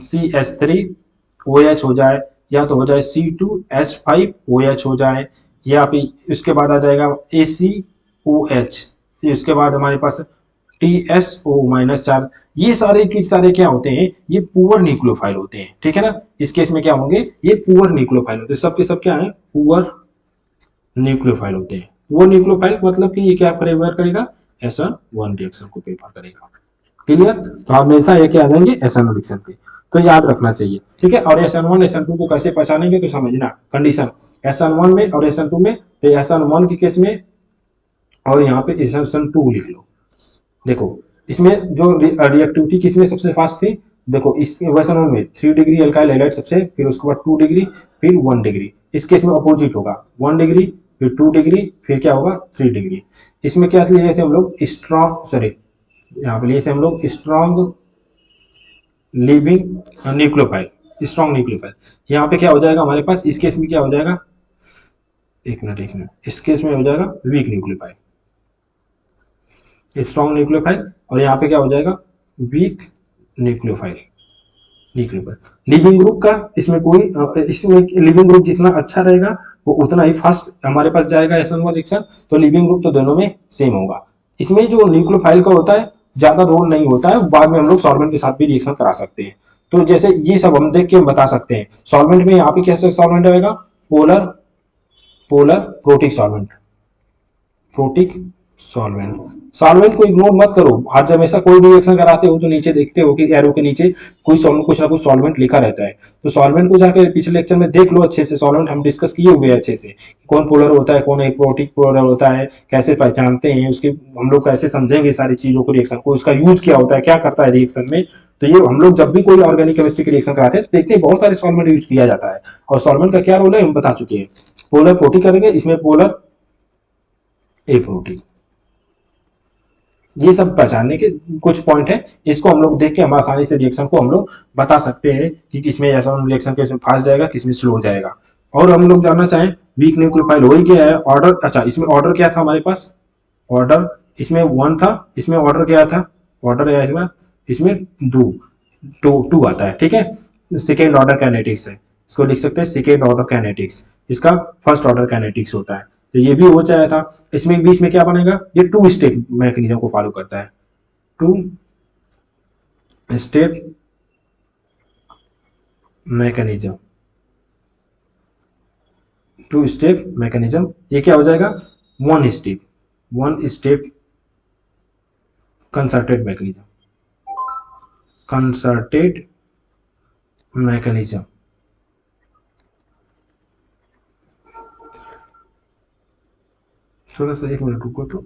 CH3OH हो जाए, या तो हो जाए C2H5OH हो जाए, या फिर उसके बाद आ जाएगा ACOH, उसके बाद हमारे पास TSO-4। ये सारे के सारे क्या होते हैं, ये पुअर न्यूक्लियोफाइल होते हैं, ठीक है ना। इस केस में क्या होंगे, ये पुअर न्यूक्लियोफाइल होते हैं, सबके सब क्या है, पुअर न्यूक्लियोफाइल होते हैं। वो न्यूक्लियोफाइल मतलब कि ये क्या फेवर करेगा, SN1 रिएक्शन को फेवर करेगा। क्लियर। तो हमेशा ये क्या आ जाएंगे, SN1 रिएक्शन के। तो याद रखना चाहिए, ठीक है। और SN1 SN2 को कैसे पहचानेंगे, तो समझना कंडीशन SN1 में और SN2 में। तो SN1 के केस में, और यहाँ पे SN2 लिख लो। देखो इसमें जो रिएक्टिविटी किसमें सबसे फास्ट थी, देखो इस वर्सन में 3 डिग्री अल्काइल हैलाइड सबसे, फिर उसके बाद 2 डिग्री, फिर 1 डिग्री। इस केस में अपोजिट होगा, 1 डिग्री, फिर 2 डिग्री, फिर क्या होगा 3 डिग्री। इसमें क्या लिए थे हम लोग, स्ट्रॉन्ग, सॉरी यहाँ पे लिए थे हम लोग strong living nucleophile, strong nucleophile. यहाँ पे क्या हो जाएगा हमारे पास, इस केस में क्या हो जाएगा, एक मिनट, इस केस में हो जाएगा वीक न्यूक्लियोफाइल, स्ट्रॉन्ग न्यूक्लियोफाइल। और यहाँ पे क्या हो जाएगा, वीक न्यूक्लियोफाइल। लिविंग ग्रुप का इसमें कोई, इसमें लिविंग ग्रुप जितना अच्छा रहेगा, वो उतना ही फास्ट हमारे पास जाएगा SN1 रिएक्शन। तो लिविंग ग्रुप तो दोनों में सेम होगा। इसमें जो न्यूक्लियोफाइल का होता है, ज्यादा रोल नहीं होता है, बाद में हम लोग सॉल्वेंट के साथ भी रिएक्शन करा सकते हैं। तो जैसे ये सब हम देख के बता सकते हैं। सॉल्वेंट में यहाँ पे कैसे सॉल्वेंट रहेगा, polar polar protic solvent, protic solvent. Solvent को इग्नोर मत करो, हर हमेशा कोई भी रिएक्शन कराते हो तो नीचे देखते हो कि एरो के नीचे कोई कुछ ना कुछ सॉल्वेंट लिखा रहता है। तो सॉल्वेंट को जाकर पिछले लेक्चर में देख लो अच्छे से, सॉल्वेंट हम डिस्कस किए हुए हैं अच्छे से, कौन पोलर होता है, कौन प्रोटिक पोलर होता है, कैसे पहचानते हैं उसके, हम लोग कैसे समझेंगे सारी चीजों को, रिएक्शन को, उसका यूज क्या होता है, क्या करता है रिएक्शन में। तो ये हम लोग जब भी कोई ऑर्गेनिक केमिस्ट्री के रिएक्शन कराते हैं तो देखते हैं बहुत सारे सॉल्वेंट यूज किया जाता है। और सॉल्वेंट का क्या रोल है हम बता चुके हैं। पोलर प्रोटिक करेंगे, इसमें पोलर ए प्रोटीन, ये सब पहचानने के कुछ पॉइंट है। इसको हम लोग देख के हम आसानी से रिएक्शन को हम लोग बता सकते हैं कि किसमें ऐसा रिएक्शन किसमें फास्ट जाएगा, किसमें स्लो हो जाएगा। और हम लोग जानना चाहें वीक न्यूक्लियोफाइल हो ही गया है। ऑर्डर, अच्छा इसमें ऑर्डर क्या था हमारे पास, ऑर्डर इसमें 1 था, इसमें ऑर्डर क्या था, ऑर्डर या इसमें 2 टू आता है, ठीक है। सेकेंड ऑर्डर कैनेटिक्स है, इसको लिख सकते हैं सेकेंड ऑर्डर कैनेटिक्स, इसका फर्स्ट ऑर्डर कैनेटिक्स होता है। तो ये भी हो जाया था। इसमें बीच में क्या बनेगा, ये 2 स्टेप मैकेनिज्म को फॉलो करता है, 2 स्टेप मैकेनिज्म, 2 स्टेप मैकेनिज्म। ये क्या हो जाएगा, 1 step concerted mechanism, concerted mechanism. थोड़ा सा 1 मिनट रुको तो।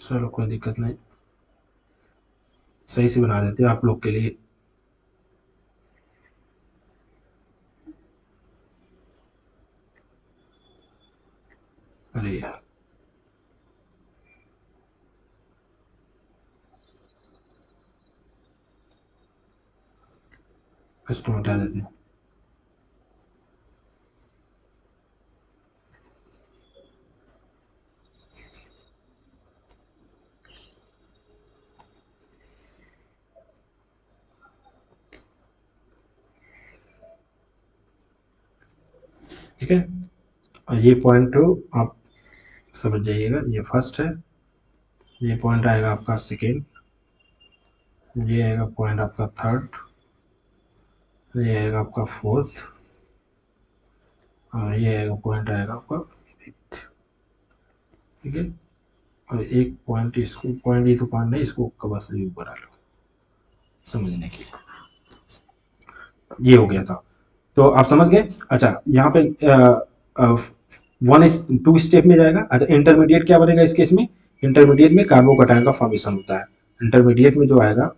चलो कोई दिक्कत नहीं, सही से बना देते हैं आप लोग के लिए। अरे यार, इसको हटा देते हैं। ठीक है, और ये पॉइंट तो आप समझ जाइएगा, ये फर्स्ट है, ये पॉइंट आएगा आपका सेकेंड, ये आएगा पॉइंट आपका थर्ड, ये आएगा आपका फोर्थ, और ये आएगा पॉइंट आएगा आपका फिफ्थ। ठीक है, और एक पॉइंट, इसको पॉइंट, ये तो पॉइंट नहीं, इसको बस ऊपर आ लो समझने की। ये हो गया था, तो आप समझ गए। अच्छा, यहाँ पे 2 स्टेप में जाएगा। अच्छा, इंटरमीडिएट क्या बनेगा इस केस में? इंटरमीडिएट में कार्बोकैटायन का फॉर्मेशन होता है। इंटरमीडिएट में जो आएगा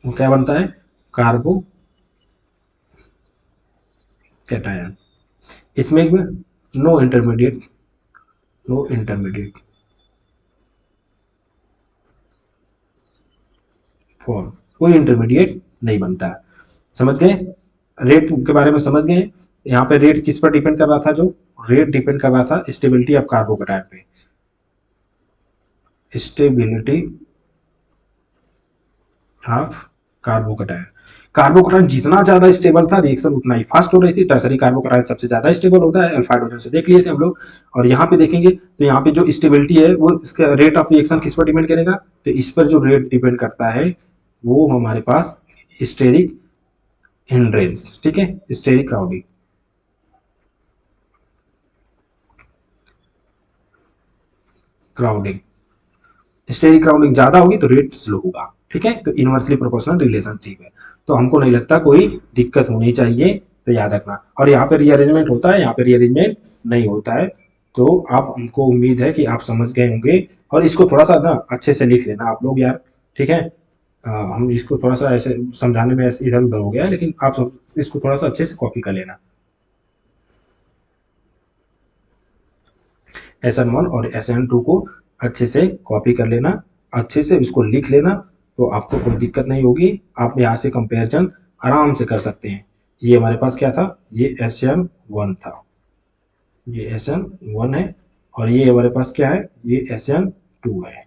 वो क्या बनता है? कार्बोकैटायन। इसमें no intermediate, no intermediate form, कोई इंटरमीडिएट नहीं बनता है। समझ गए? रेट के बारे में समझ गए। यहाँ पे रेट किस पर डिपेंड कर रहा था? जो रेट डिपेंड कर रहा था स्टेबिलिटी ऑफ कार्बोकैटायन पे, स्टेबिलिटी ऑफ कार्बोकैटायन। कार्बोकैटायन जितना ज्यादा स्टेबल था, रिएक्शन उतना ही फास्ट हो रही थी। टर्सरी कार्बोकैटायन सबसे ज्यादा स्टेबल होता है, अल्फा हाइड्रोजन से देख लिए थे हम लोग। और यहाँ पे देखेंगे तो यहाँ पे जो स्टेबिलिटी है वो इसका रेट ऑफ रिएक्शन किस पर डिपेंड करेगा? तो इस पर जो रेट डिपेंड करता है वो हमारे पास स्टेरिक हिंड्रेंस, ठीक है, steric crowding. Crowding, steric crowding ज्यादा होगी तो रेट स्लो होगा। ठीक है, तो इनवर्सली प्रोपोर्शनल रिलेशनशिप है, तो हमको नहीं लगता कोई दिक्कत होनी चाहिए, तो याद रखना। और यहाँ पे रीअरेंजमेंट होता है, यहाँ पे रीअरेंजमेंट नहीं होता है। तो आप, हमको उम्मीद है कि आप समझ गए होंगे। और इसको थोड़ा सा ना अच्छे से लिख लेना आप लोग यार, ठीक है। हम इसको थोड़ा सा ऐसे समझाने में ऐसे इधर उधर हो गया, लेकिन आप इसको थोड़ा सा अच्छे से कॉपी कर लेना। SN1 और SN2 को अच्छे से कॉपी कर लेना, अच्छे से इसको लिख लेना, तो आपको कोई दिक्कत नहीं होगी। आप यहाँ से कंपेरिजन आराम से कर सकते हैं। ये हमारे पास क्या था? ये SN1 था, ये SN1 है, और ये हमारे पास क्या है? ये SN2 है।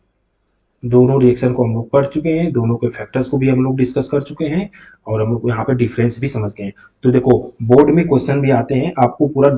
दोनों रिएक्शन को हम लोग पढ़ चुके हैं, दोनों के फैक्टर्स को भी हम लोग डिस्कस कर चुके हैं, और हम लोग यहाँ पे डिफरेंस भी समझ गए हैं। तो देखो, बोर्ड में क्वेश्चन भी आते हैं आपको पूरा,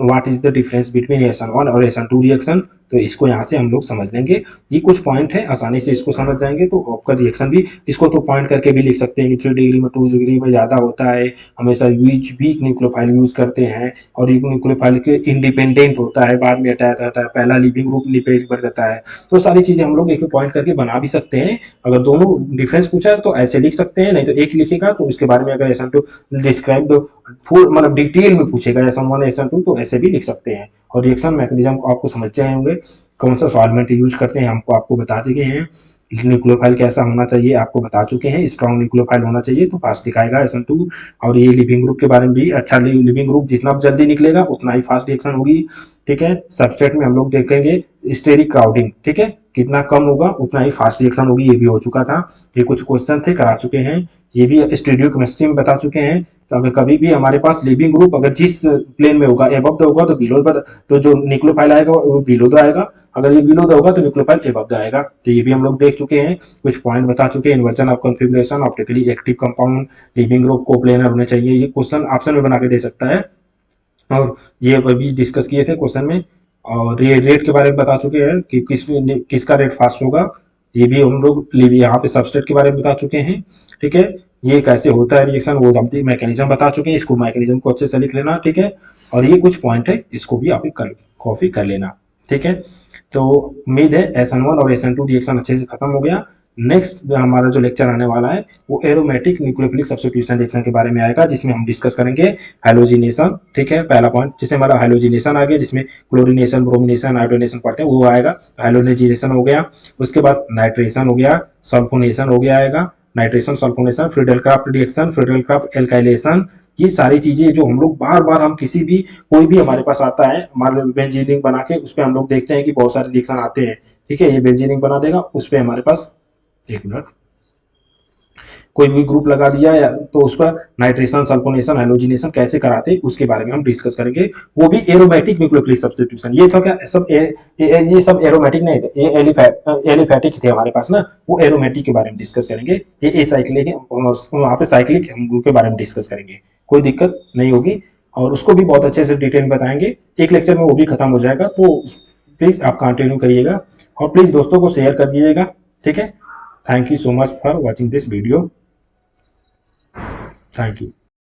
what is the difference between SN1 और SN2 रिएक्शन, तो इसको यहाँ से हम लोग समझ लेंगे। ये कुछ पॉइंट है, आसानी से इसको समझ जाएंगे तो आपका रिएक्शन भी, इसको तो पॉइंट करके भी लिख सकते हैं कि 3 डिग्री में 2 डिग्री में ज़्यादा होता है, हमेशा वीक न्यूक्लियोफाइल यूज करते हैं, और ये न्यूक्लियोफाइल के इंडिपेंडेंट होता है, बाद में हटाया जाता है, पहला लिविंग ग्रुप डिपेंड कर देता है। तो सारी चीज़ें हम लोग एक पॉइंट करके बना भी सकते हैं। अगर दोनों डिफरेंस पूछा तो ऐसे लिख सकते हैं, नहीं तो एक लिखेगा तो उसके बारे में अगर SN2 डिस्क्राइब दो फुल, मतलब डिटेल में पूछेगा SN1 SN2, तो ऐसे भी लिख सकते हैं। और रिएक्शन मैकेनिज्म को आपको समझ जाए होंगे, कौन सा सॉल्वेंट यूज करते हैं हमको आपको बता दिए हैं। न्यूक्लियोफाइल कैसा होना चाहिए आपको बता चुके हैं, स्ट्रॉन्ग न्यूक्लियोफाइल होना चाहिए तो फास्ट दिखाएगा SN2। और ये लिविंग ग्रुप के बारे में भी, अच्छा लिविंग ग्रुप जितना जल्दी निकलेगा उतना ही फास्ट रिएक्शन होगी। ठीक है, सबस्ट्रेट में हम लोग देखेंगे स्टेरिक क्राउडिंग, ठीक है, कितना कम होगा उतना ही फास्ट रिएक्शन होगी, ये भी हो चुका था। ये कुछ क्वेश्चन थे, करा चुके हैं। ये भी स्टीरियोकेमिस्ट्री में बता चुके हैं। तो अगर कभी भी हमारे पास लिविंग ग्रुप अगर जिस प्लेन में होगा, एबव द होगा तो बिलो द, तो जो न्यूक्लियोफाइल आएगा वो बिलो द आएगा, अगर ये बिलो द होगा तो न्यूक्लियोफाइल एबव द आएगा। तो ये भी हम लोग देख चुके हैं, कुछ पॉइंट बता चुके हैं। Inversion of configuration, optically active compound, leaving group coplanar होने चाहिए, ये क्वेश्चन ऑप्शन में बना के दे सकता है। और ये अभी डिस्कस किए थे क्वेश्चन में। और ये रेट के बारे में बता चुके हैं कि किसका रेट फास्ट होगा, ये भी हम लोग यहाँ पे सबस्ट्रेट के बारे में बता चुके हैं। ठीक है, ये कैसे होता है रिएक्शन, वो हम मैकेनिज्म बता चुके हैं, इसको मैकेनिज्म को अच्छे से लिख लेना, ठीक है। और ये कुछ पॉइंट है, इसको भी आप कॉपी कर लेना, ठीक है। तो उम्मीद है SN1 और SN2 रिएक्शन अच्छे से खत्म हो गया। नेक्स्ट हमारा जो लेक्चर आने वाला है वो एरोमेटिक न्यूक्लियोफिलिक सब्स्टिट्यूशन रिएक्शन के बारे में आएगा, जिसमें हम डिस्कस करेंगे हैलोजिनेशन, ठीक है। पहला पॉइंट जिसमें हमारा हैलोजिनेशन आ गया, जिसमें क्लोरिनेशन, ब्रोमिनेशन, आयोडोनेशन पढ़ते हैं, वो आएगा। हैलोजिनेशन हो गया, उसके बाद नाइट्रेशन हो गया, सल्फोनेशन हो गया आएगा, nitration, sulphonation, Friedel-Crafts reaction, Friedel-Crafts alkylation. ये सारी चीजें जो हम लोग बार बार हम किसी भी कोई भी हमारे पास आता है, हमारे बेंजीनिंग बना के उस पर हम लोग देखते हैं कि बहुत सारे रिएक्शन आते हैं, ठीक है। ये बेंजीनिंग बना देगा, उस पर हमारे पास, एक मिनट, कोई भी ग्रुप लगा दिया या तो उस पर नाइट्रेशन, सल्फोनेशन, हैलोजिनेशन कैसे कराते उसके बारे में हम डिस्कस करेंगे। वो भी एरोमेटिक न्यूक्लियोफिलिक सब्स्टिट्यूशन। ये था क्या सब ये सब एरोमेटिक नहीं थे, ये एलिफैटिक थे हमारे पास ना, वो एरोमेटिक के बारे में डिस्कस करेंगे। ये एसाइक्लिक, वहाँ पे साइक्लिक के बारे में डिस्कस करेंगे, कोई दिक्कत नहीं होगी। और उसको भी बहुत अच्छे से डिटेल में बताएंगे, एक लेक्चर में वो भी खत्म हो जाएगा। तो प्लीज आप कंटिन्यू करिएगा और प्लीज दोस्तों को शेयर कर दीजिएगा, ठीक है। Thank you so much for watching this video. Thank you.